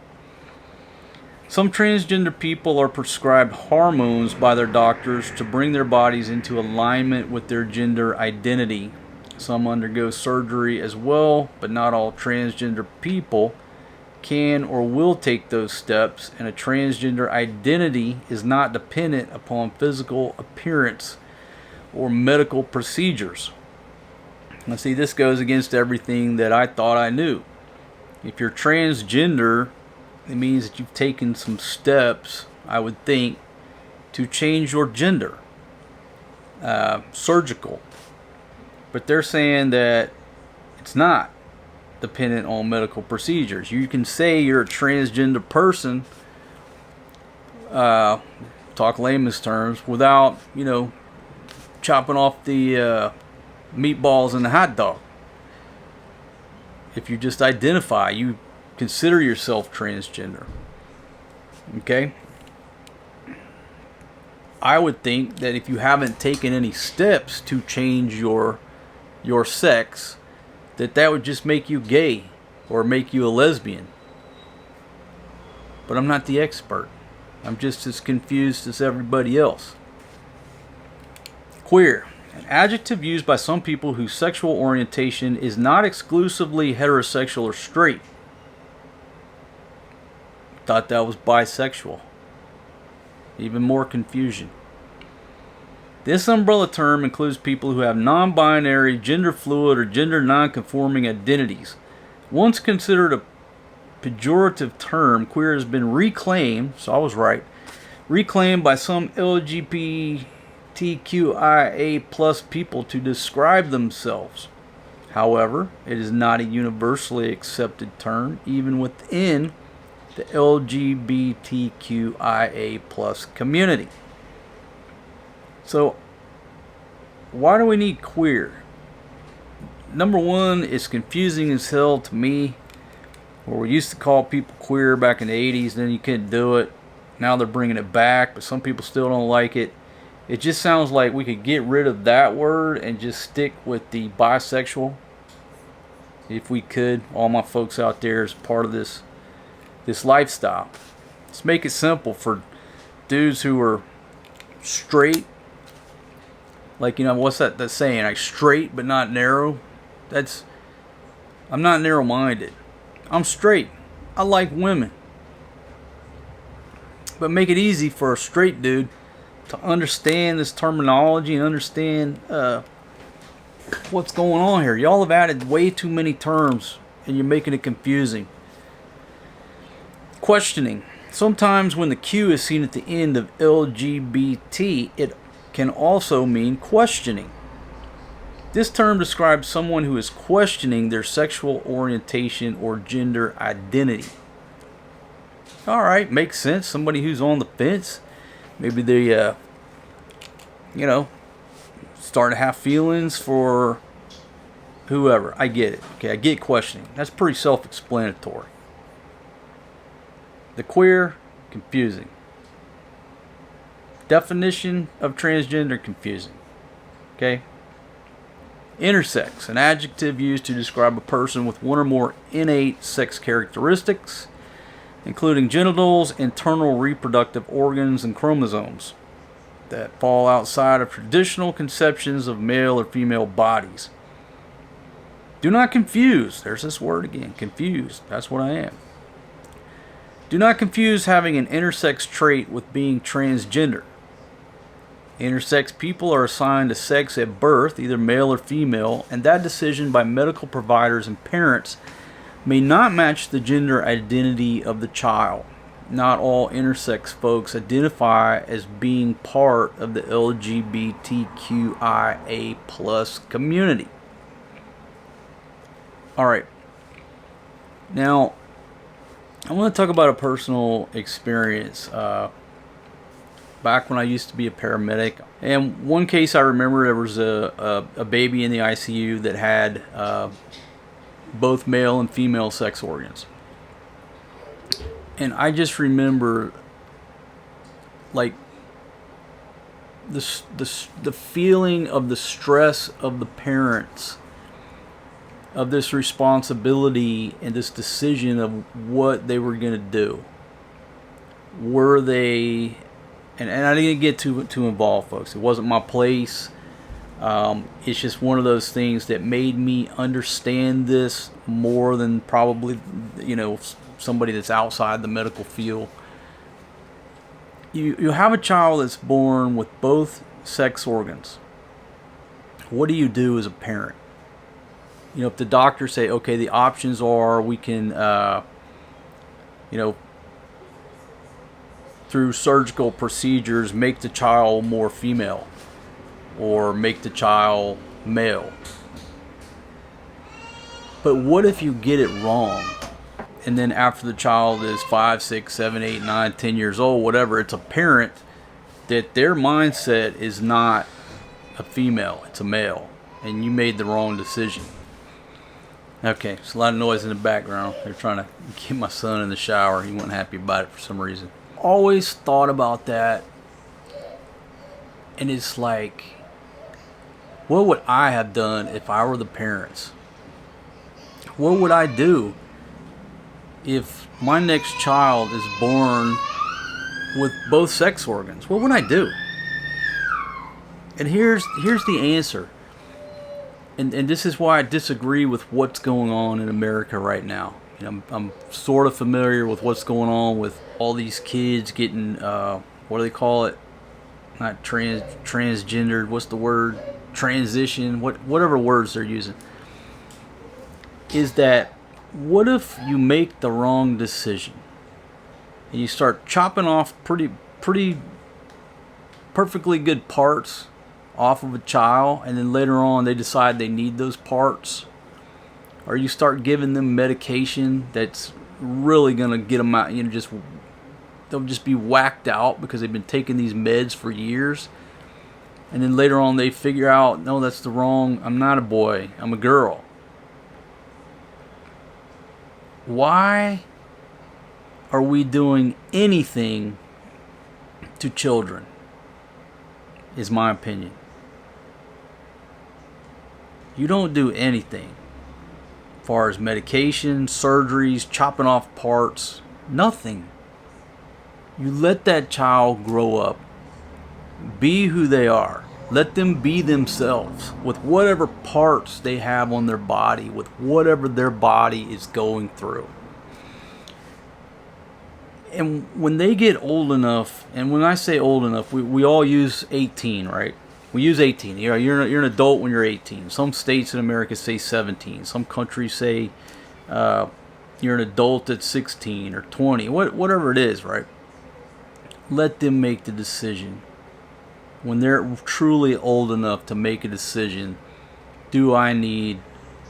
Some transgender people are prescribed hormones by their doctors to bring their bodies into alignment with their gender identity. Some undergo surgery as well, but not all transgender people can or will take those steps, and a transgender identity is not dependent upon physical appearance or medical procedures. Now, see, this goes against everything that I thought I knew. If you're transgender, it means that you've taken some steps, I would think, to change your gender. Surgical. But they're saying that it's not dependent on medical procedures. You can say you're a transgender person, talk layman's terms, without, chopping off the meatballs in the hot dog. If you just identify, you consider yourself transgender. Okay? I would think that if you haven't taken any steps to change your sex, that would just make you gay or make you a lesbian. But I'm not the expert. I'm just as confused as everybody else. Queer, an adjective used by some people whose sexual orientation is not exclusively heterosexual or straight. Thought that was bisexual. Even more confusion. This umbrella term includes people who have non-binary, gender fluid, or gender non-conforming identities. Once considered a pejorative term, queer has been reclaimed, so I was right, reclaimed by some LGBTQIA plus people to describe themselves. However, it is not a universally accepted term, even within the LGBTQIA plus community. So, why do we need queer? Number one, it's confusing as hell to me. Where we used to call people queer back in the 80s, then you couldn't do it. Now they're bringing it back, but some people still don't like it. It just sounds like we could get rid of that word and just stick with the bisexual. If we could, all my folks out there as part of this lifestyle. Let's make it simple for dudes who are straight. Like, what's that saying? Like, straight but not narrow. I'm not narrow-minded. I'm straight. I like women. But make it easy for a straight dude to understand this terminology and understand what's going on here. Y'all have added way too many terms and you're making it confusing. Questioning. Sometimes when the Q is seen at the end of LGBT, it can also mean questioning. This term describes someone who is questioning their sexual orientation or gender identity. Alright, makes sense. Somebody who's on the fence. Maybe they, start to have feelings for whoever. I get it. Okay, I get questioning. That's pretty self-explanatory. The queer, confusing. Definition of transgender, confusing. Okay? Intersex, an adjective used to describe a person with one or more innate sex characteristics, including genitals, internal reproductive organs, and chromosomes that fall outside of traditional conceptions of male or female bodies. Do not confuse. There's this word again. Confused. That's what I am. Do not confuse having an intersex trait with being transgender. Intersex people are assigned a sex at birth, either male or female, and that decision by medical providers and parents may not match the gender identity of the child. not all intersex folks identify as being part of the LGBTQIA plus community. Alright, now I want to talk about a personal experience. Back when I used to be a paramedic, and one case I remember, there was a baby in the ICU that had both male and female sex organs. And I just remember, like, the feeling of the stress of the parents, of this responsibility and this decision of what they were going to do. Were they, and I didn't get too involved, folks. It wasn't my place. It's just one of those things that made me understand this more than probably, somebody that's outside the medical field. You have a child that's born with both sex organs. What do you do as a parent? If the doctors say, okay, the options are, we can, through surgical procedures, make the child more female or make the child male. But what if you get it wrong? And then after the child is 5, 6, 7, 8, 9, 10 years old, whatever, it's apparent that their mindset is not a female, it's a male. And you made the wrong decision. Okay, there's a lot of noise in the background. They're trying to get my son in the shower. He wasn't happy about it for some reason. Always thought about that. And it's like, what would I have done if I were the parents? What would I do if my next child is born with both sex organs? What would I do? And here's the answer. And this is why I disagree with what's going on in America right now. I'm sort of familiar with what's going on with all these kids getting, what do they call it? Not transgendered. What's the word? Transition. Whatever words they're using. Is that, what if you make the wrong decision and you start chopping off pretty perfectly good parts off of a child, and then later on they decide they need those parts, or you start giving them medication that's really gonna get them out, they'll just be whacked out because they've been taking these meds for years, and then later on they figure out, no, that's the wrong, I'm not a boy, I'm a girl. Why are we doing anything to children? Is my opinion. You don't do anything as far as medication, surgeries, chopping off parts, nothing. You let that child grow up, be who they are. Let them be themselves with whatever parts they have on their body, with whatever their body is going through. And when they get old enough, and when I say old enough, we all use 18, right? We use 18. You're an adult when you're 18. Some states in America say 17. Some countries say you're an adult at 16 or 20. Whatever it is, right? Let them make the decision. When they're truly old enough to make a decision, do I need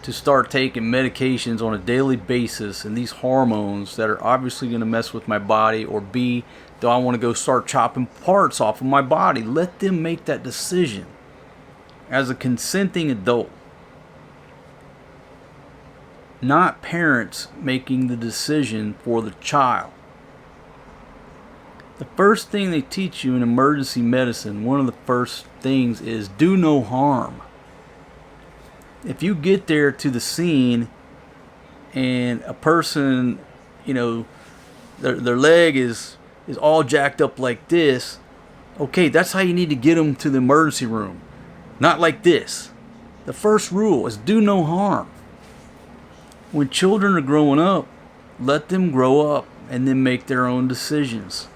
to start taking medications on a daily basis and these hormones that are obviously going to mess with my body, or B, do I want to go start chopping parts off of my body? Let them make that decision as a consenting adult. Not parents making the decision for the child. The first thing they teach you in emergency medicine, one of the first things is do no harm. If you get there to the scene and a person, their leg is all jacked up like this, okay, that's how you need to get them to the emergency room. Not like this. The first rule is do no harm. When children are growing up, let them grow up and then make their own decisions.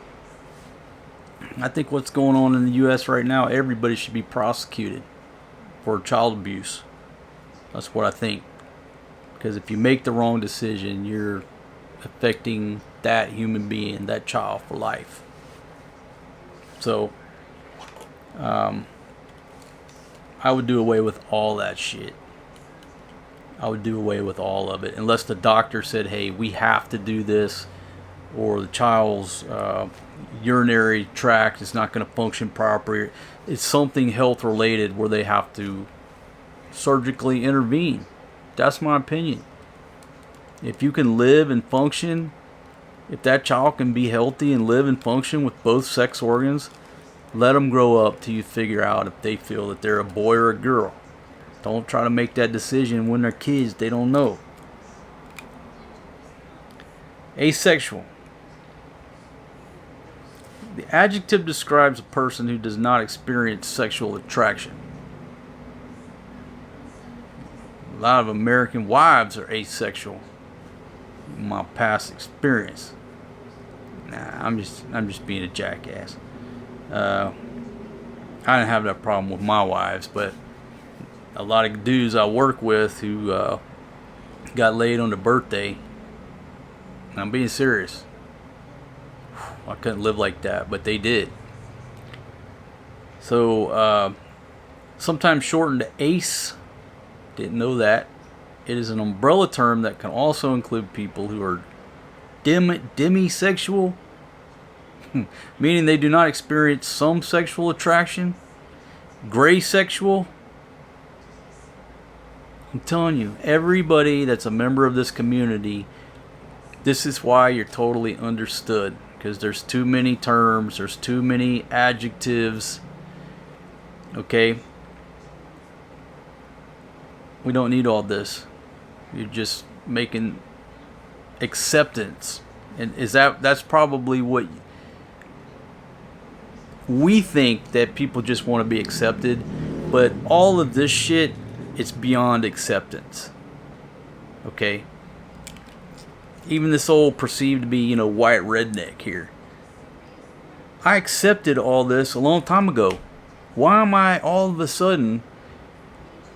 I think what's going on in the U.S. right now, everybody should be prosecuted for child abuse. That's what I think. Because if you make the wrong decision, you're affecting that human being, that child, for life. So I would do away with all that shit. I would do away with all of it, unless the doctor said, hey, we have to do this, or the child's urinary tract is not going to function properly. It's something health related where they have to surgically intervene. That's my opinion. If you can live and function, if that child can be healthy and live and function with both sex organs, let them grow up till you figure out if they feel that they're a boy or a girl. Don't try to make that decision when they're kids. They don't know. Asexual. The adjective describes a person who does not experience sexual attraction. A lot of American wives are asexual. In my past experience. Nah, I'm just being a jackass. I didn't have that problem with my wives, but a lot of dudes I work with who got laid on their birthday, and I'm being serious, I couldn't live like that, but they did. So sometimes shortened to ACE. Didn't know that. It is an umbrella term that can also include people who are demisexual, meaning they do not experience some sexual attraction. Gray sexual. I'm telling you, everybody that's a member of this community, this is why you're totally understood. Because there's too many terms, there's too many adjectives. Okay? We don't need all this. You're just making acceptance. And that's probably what we think, that people just want to be accepted. But all of this shit, it's beyond acceptance. Okay? Even this old perceived to be, white redneck here. I accepted all this a long time ago. Why am I all of a sudden,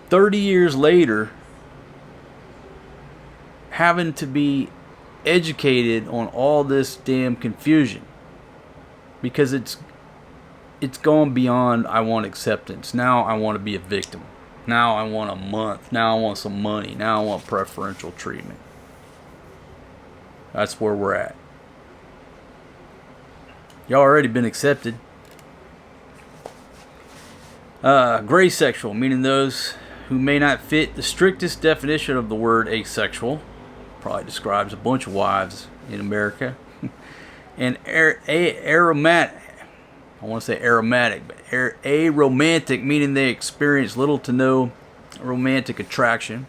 30 years later, having to be educated on all this damn confusion? Because it's gone beyond I want acceptance. Now I want to be a victim. Now I want a month. Now I want some money. Now I want preferential treatment. That's where we're at. Y'all already been accepted. Gray sexual, meaning those who may not fit the strictest definition of the word asexual. Probably describes a bunch of wives in America. And aromatic. I want to say aromatic, but aromantic, meaning they experience little to no romantic attraction,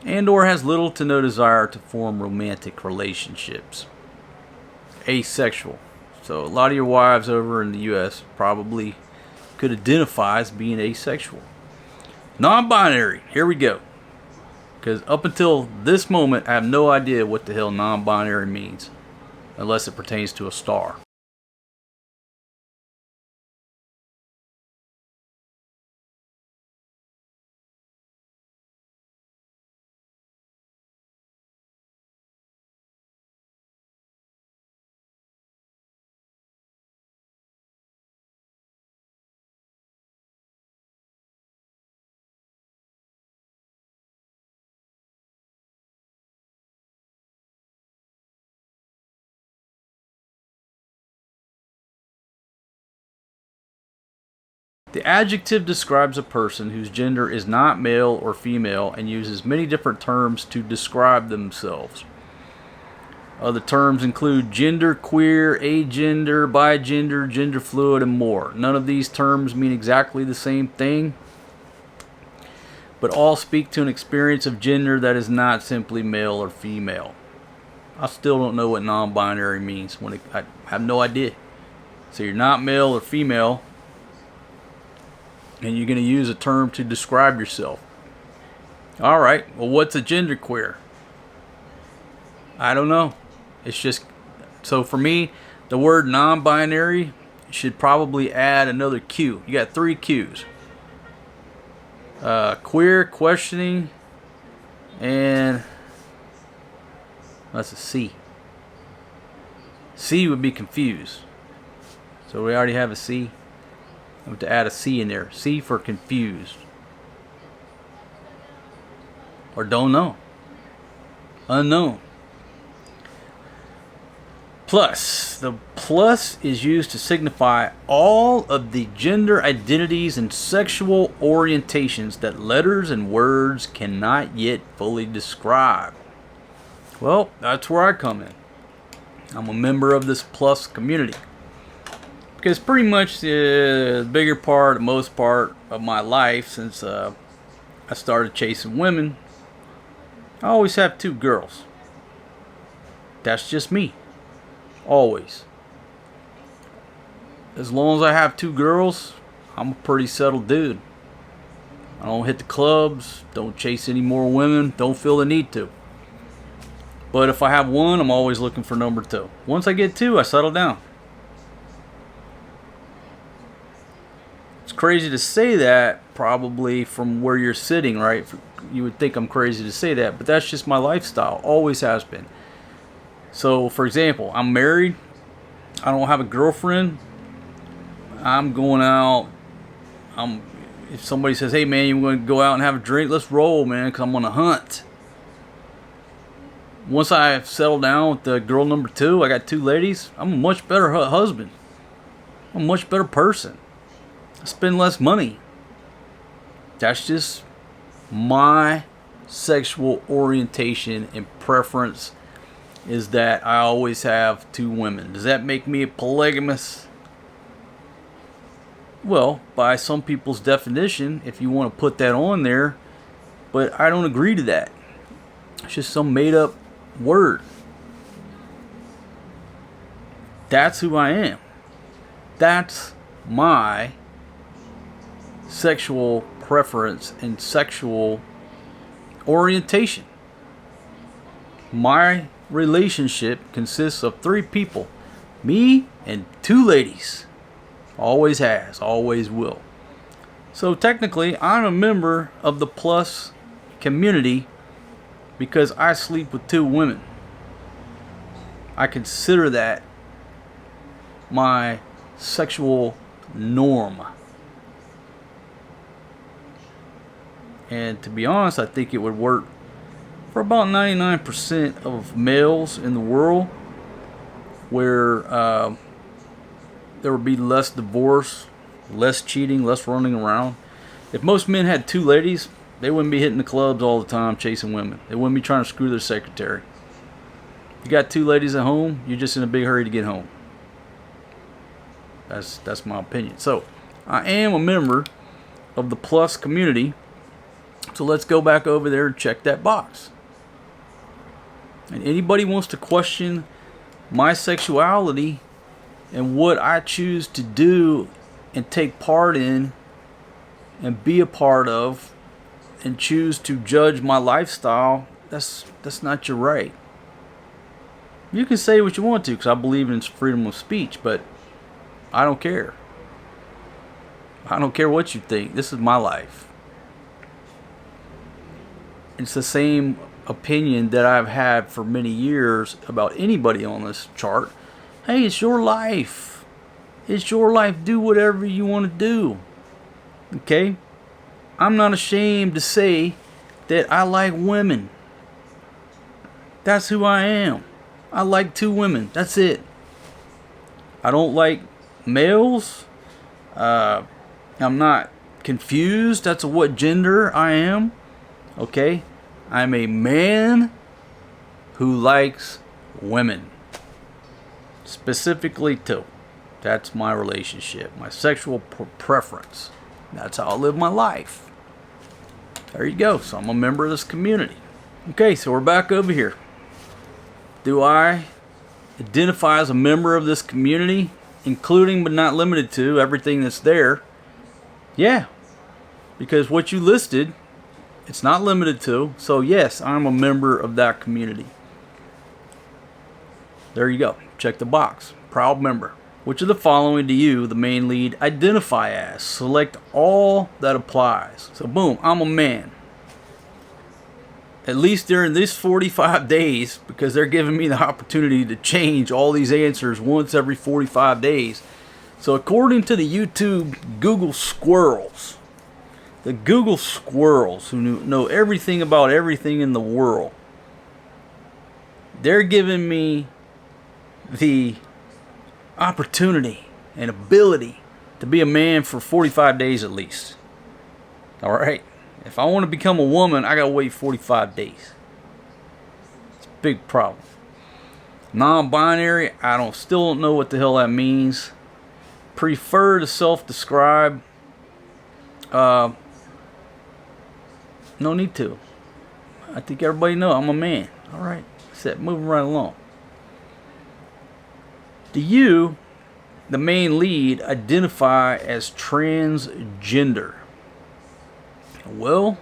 and or has little to no desire to form romantic relationships. Asexual. So a lot of your wives over in the U.S. probably could identify as being asexual. Non-binary. Here we go. Because up until this moment, I have no idea what the hell non-binary means, unless it pertains to a star. The adjective describes a person whose gender is not male or female and uses many different terms to describe themselves. Other terms include gender, queer, agender, bigender, gender fluid, and more. None of these terms mean exactly the same thing, but all speak to an experience of gender that is not simply male or female. I still don't know what non-binary means. I have no idea. So you're not male or female, and you're going to use a term to describe yourself. Alright, well, what's a genderqueer? I don't know. It's just, so for me, the word non-binary should probably add another Q. You got 3 Qs. Queer, questioning, and That's a C. C would be confused. So we already have a C. I have to add a C in there. C for confused. Or don't know. Unknown. Plus. The plus is used to signify all of the gender identities and sexual orientations that letters and words cannot yet fully describe. Well, that's where I come in. I'm a member of this plus community. Because pretty much the bigger part, the most part of my life since I started chasing women, I always have 2 girls. That's just me. Always. As long as I have 2 girls, I'm a pretty settled dude. I don't hit the clubs, don't chase any more women, don't feel the need to. But if I have 1, I'm always looking for number 2. Once I get 2, I settle down. It's crazy to say that, probably from where you're sitting, right? You would think I'm crazy to say that, but that's just my lifestyle. Always has been. So, for example, I'm married. I don't have a girlfriend. I'm going out. If somebody says, hey man, you want to go out and have a drink? Let's roll, man, because I'm on a hunt. Once I settle down with the girl number 2, I got 2 ladies, I'm a much better husband. I'm a much better person. I spend less money. That's just my sexual orientation and preference, is that I always have 2 women. Does that make me a polygamous? Well, by some people's definition, if you want to put that on there, but I don't agree to that. It's just some made up word. That's who I am. That's my sexual preference and sexual orientation. My relationship consists of 3 people. Me and 2 ladies. Always has, always will. So technically, I'm a member of the plus community because I sleep with 2 women. I consider that my sexual norm. And to be honest, I think it would work for about 99% of males in the world, where there would be less divorce, less cheating, less running around. If most men had 2 ladies, they wouldn't be hitting the clubs all the time chasing women. They wouldn't be trying to screw their secretary. You got 2 ladies at home, you're just in a big hurry to get home. That's my opinion. So I am a member of the plus community. So let's go back over there and check that box. And anybody wants to question my sexuality and what I choose to do and take part in and be a part of and choose to judge my lifestyle, that's not your right. You can say what you want to, because I believe in freedom of speech, but I don't care. I don't care what you think. This is my life. It's the same opinion that I've had for many years about anybody on this chart. Hey, it's your life. It's your life. Do whatever you want to do. Okay? I'm not ashamed to say that I like women. That's who I am. I like 2 women. That's it. I don't like males. I'm not confused as to what gender I am. Okay? I'm a man who likes women. Specifically 2. That's my relationship. My sexual preference. That's how I live my life. There you go. So I'm a member of this community. Okay, so we're back over here. Do I identify as a member of this community, including but not limited to everything that's there? Yeah. Because what you listed, it's not limited to. So yes, I'm a member of that community. There you go. Check the box. Proud member. Which of the following do you, the main lead, identify as? Select all that applies. So boom, I'm a man. at least during this 45 days, because they're giving me the opportunity to change all these answers once every 45 days. So according to the YouTube Google squirrels, the Google squirrels who know everything about everything in the world, they're giving me the opportunity and ability to be a man for 45 days at least. All right? If I want to become a woman, I gotta wait 45 days. It's a big problem. Non-binary, still don't know what the hell that means. Prefer to self-describe. No need to. I think everybody knows I'm a man. All right, set moving right along. Do you, the main lead, identify as transgender? Well,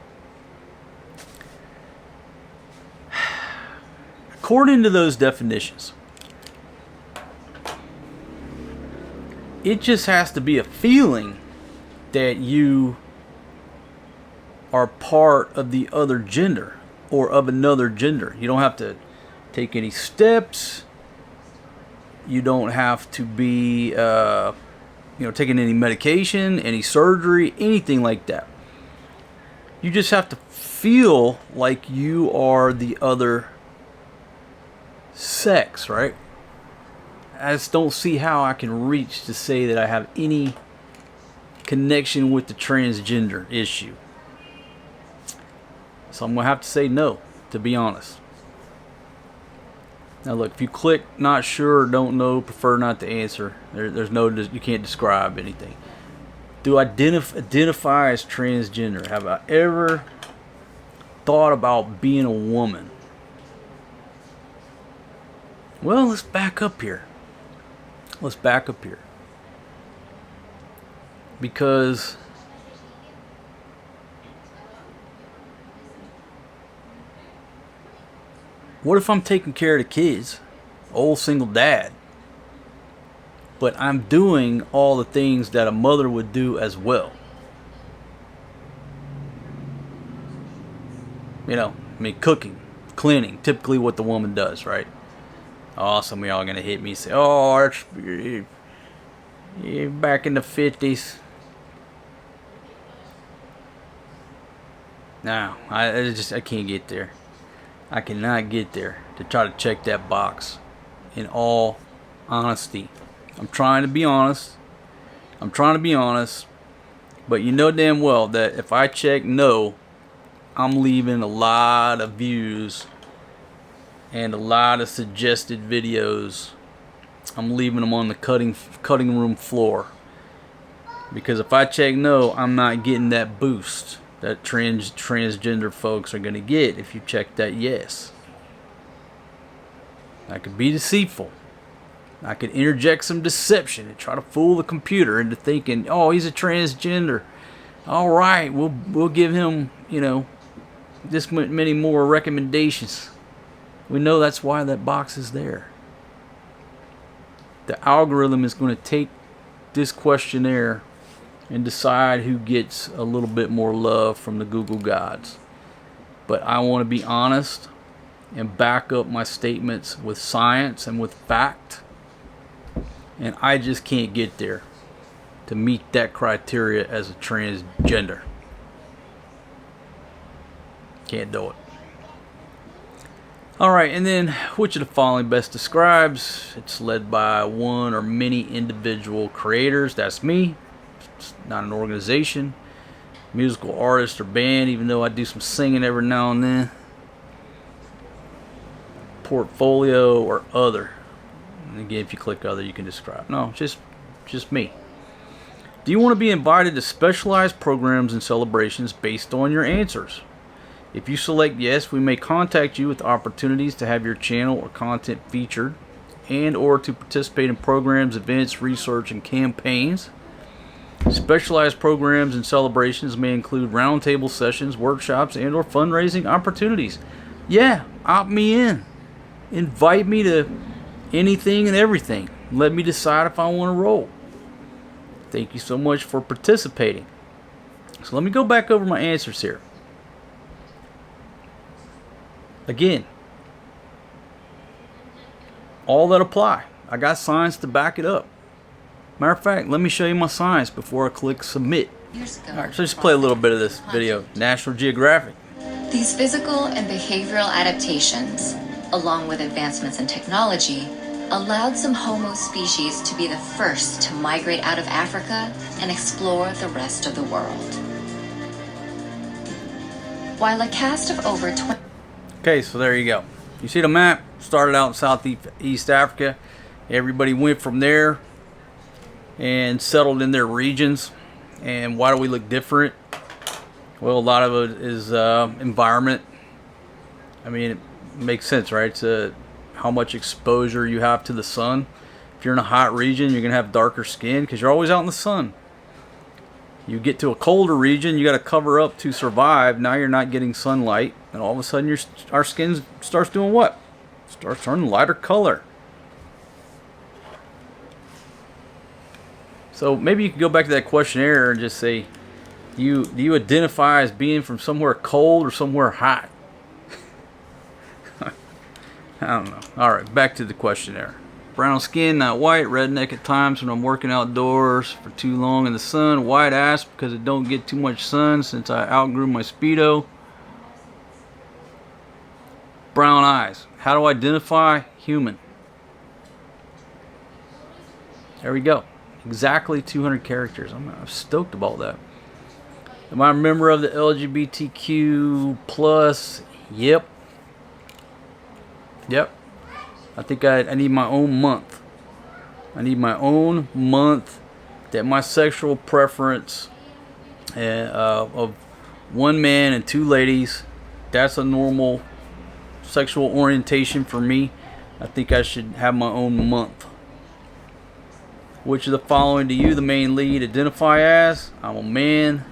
according to those definitions, it just has to be a feeling that you are part of the other gender or of another gender. You don't have to take any steps. You don't have to be, taking any medication, any surgery, anything like that. You just have to feel like you are the other sex, right? I just don't see how I can reach to say that I have any connection with the transgender issue. So I'm going to have to say no, to be honest. Now look, if you click not sure, don't know, prefer not to answer, there's no, you can't describe anything. Do I identify as transgender? Have I ever thought about being a woman? Well, let's back up here. Because what if I'm taking care of the kids, old single dad, but I'm doing all the things that a mother would do as well? Cooking, cleaning, typically what the woman does, right? Oh, some of y'all are going to hit me and say, oh, you're back in the 50s. No, I can't get there. I cannot get there to try to check that box. In all honesty, I'm trying to be honest, but you know damn well that if I check no, I'm leaving a lot of views and a lot of suggested videos. I'm leaving them on the cutting room floor, because if I check no, I'm not getting that boost that transgender folks are going to get if you check that yes. I could be deceitful. I could interject some deception and try to fool the computer into thinking, oh, he's a transgender. All right, we'll give him, this many more recommendations. We know that's why that box is there. The algorithm is going to take this questionnaire and decide who gets a little bit more love from the Google gods. But I want to be honest and back up my statements with science and with fact. And I just can't get there to meet that criteria as a transgender. Can't do it. Alright, and then which of the following best describes? It's led by one or many individual creators. That's me. It's not an organization, musical artist or band, even though I do some singing every now and then. Portfolio or other. And again, if you click other, you can describe. No, just me. Do you want to be invited to specialized programs and celebrations based on your answers? If you select yes, we may contact you with opportunities to have your channel or content featured and or to participate in programs, events, research, and campaigns. Specialized programs and celebrations may include roundtable sessions, workshops, and or fundraising opportunities. Yeah, opt me in. Invite me to anything and everything. Let me decide if I want to roll. Thank you so much for participating. So let me go back over my answers here. Again, all that apply. I got science to back it up. Matter of fact, let me show you my science before I click submit. Alright, so just play a little bit of this video. National Geographic. These physical and behavioral adaptations, along with advancements in technology, allowed some Homo species to be the first to migrate out of Africa and explore the rest of the world. While a cast of over 20... Okay, so there you go. You see the map? Started out in Southeast Africa. Everybody went from there and settled in their regions. And why do we look different? Well, a lot of it is environment. I mean, it makes sense, right? It's how much exposure you have to the sun. If you're in a hot region, you're going to have darker skin because you're always out in the sun. You get to a colder region, you got to cover up to survive. Now you're not getting sunlight, and all of a sudden our skin starts doing what? Starts turning lighter color. So maybe you could go back to that questionnaire and just say, do you identify as being from somewhere cold or somewhere hot? I don't know. Alright, back to the questionnaire. Brown skin, not white. Redneck at times when I'm working outdoors for too long in the sun. White ass because it don't get too much sun since I outgrew my Speedo. Brown eyes. How do I identify? Human. There we go. Exactly 200 characters. I'm stoked about that. Am I a member of the LGBTQ plus? Yep. I think I need my own month. I need my own month that my sexual preference of one man and two ladies, that's a normal sexual orientation for me. I think I should have my own month. Which of the following do you, the main lead, identify as? I'm a man.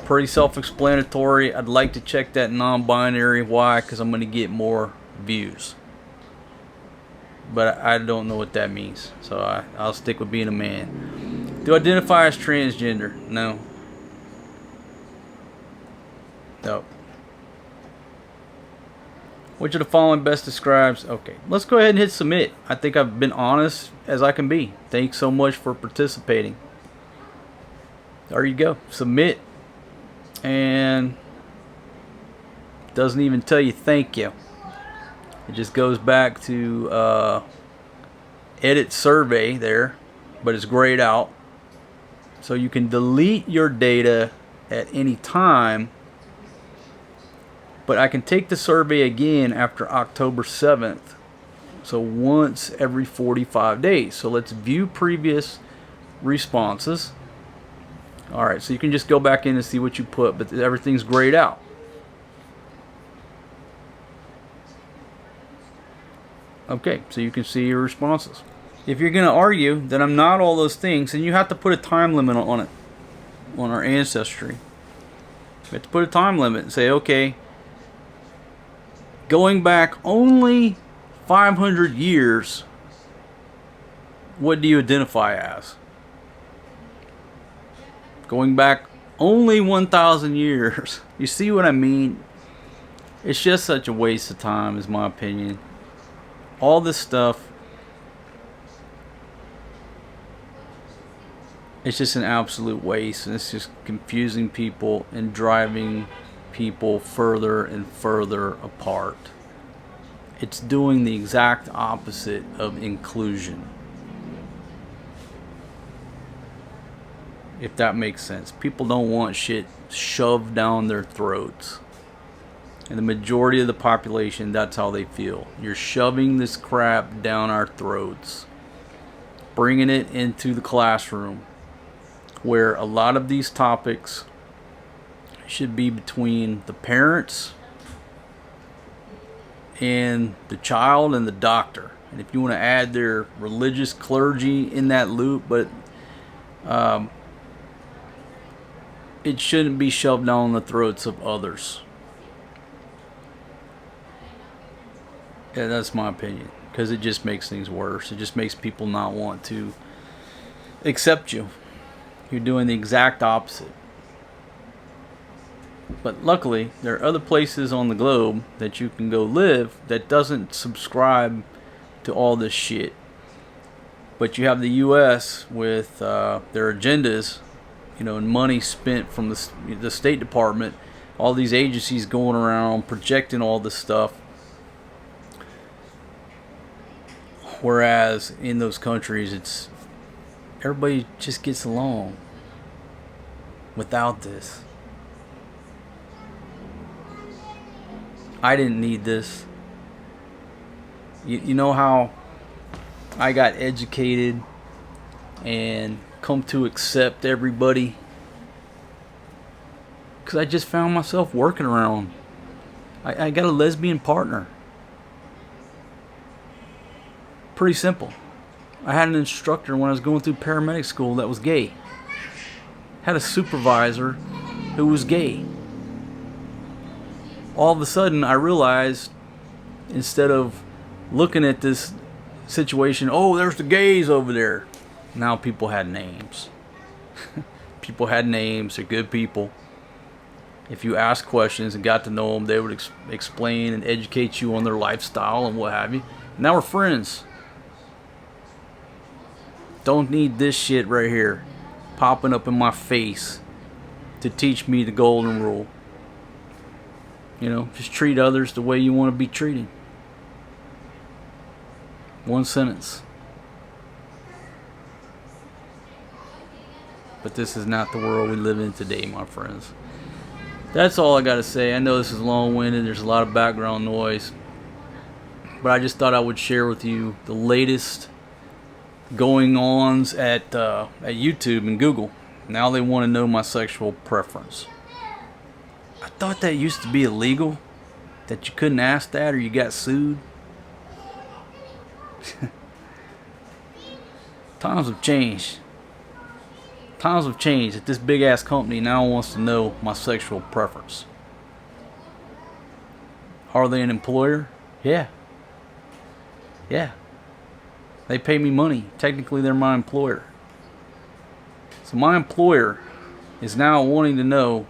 Pretty self-explanatory. I'd like to check that non-binary. Why? Because I'm going to get more views. But I don't know what that means. So I'll stick with being a man. Do I identify as transgender? No. Nope. Which of the following best describes? Okay, let's go ahead and hit submit. I think I've been honest as I can be. Thanks so much for participating. There you go. Submit. And doesn't even tell you thank you. It just goes back to edit survey there, but it's grayed out. So you can delete your data at any time, but I can take the survey again after October 7th. So once every 45 days. So let's view previous responses. Alright, so you can just go back in and see what you put, but everything's grayed out. Okay, so you can see your responses. If you're going to argue that I'm not all those things, then you have to put a time limit on it, on our ancestry. You have to put a time limit and say, okay, going back only 500 years, what do you identify as? Going back only 1,000 years. You see what I mean? It's just such a waste of time, is my opinion. All this stuff, it's just an absolute waste, and it's just confusing people and driving people further and further apart. It's doing the exact opposite of inclusion, if that makes sense. People don't want shit shoved down their throats. And the majority of the population, that's how they feel. You're shoving this crap down our throats. Bringing it into the classroom, where a lot of these topics should be between the parents and the child and the doctor. And if you want to add their religious clergy in that loop, but it shouldn't be shoved down the throats of others. Yeah, that's my opinion, because it just makes things worse. It just makes people not want to accept you. You're doing the exact opposite. But luckily, there are other places on the globe that you can go live that doesn't subscribe to all this shit. But you have the U.S. with their agendas, and money spent from the State Department, all these agencies going around projecting all this stuff. Whereas in those countries, it's everybody just gets along without this. I didn't need this. You know how I got educated and come to accept everybody? Because I just found myself working around. I got a lesbian partner. Pretty simple. I had an instructor when I was going through paramedic school that was gay. Had a supervisor who was gay. All of a sudden, I realized, instead of looking at this situation, oh, there's the gays over there. Now people had names. People had names. They're good people. If you asked questions and got to know them, they would explain and educate you on their lifestyle and what have you. Now we're friends. Don't need this shit right here popping up in my face to teach me the golden rule. Just treat others the way you want to be treated. One sentence. But this is not the world we live in today, my friends. That's all I got to say. I know this is long-winded. There's a lot of background noise. But I just thought I would share with you the latest going-ons at YouTube and Google. Now they want to know my sexual preference. I thought that used to be illegal, that you couldn't ask that or you got sued. Times have changed. Times have changed that this big ass company now wants to know my sexual preference. Are they an employer? Yeah. They pay me money. Technically, they're my employer. So my employer is now wanting to know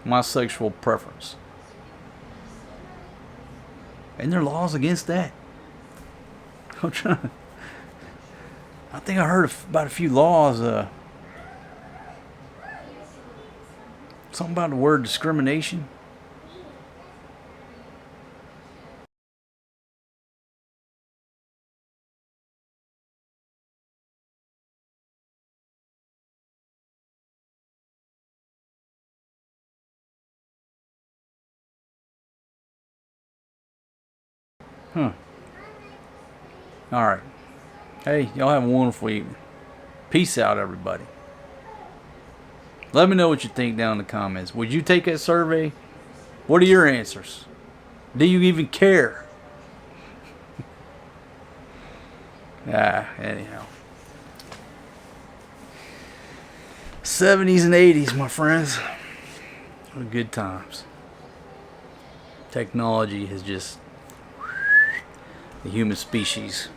my sexual preference. And there are laws against that. I think I heard about a few laws. Something about the word discrimination. Huh. Alright. Hey, y'all have a wonderful evening. Peace out, everybody. Let me know what you think down in the comments. Would you take that survey? What are your answers? Do you even care? Anyhow. 70s and 80s, my friends. What good times. Technology has just... the human species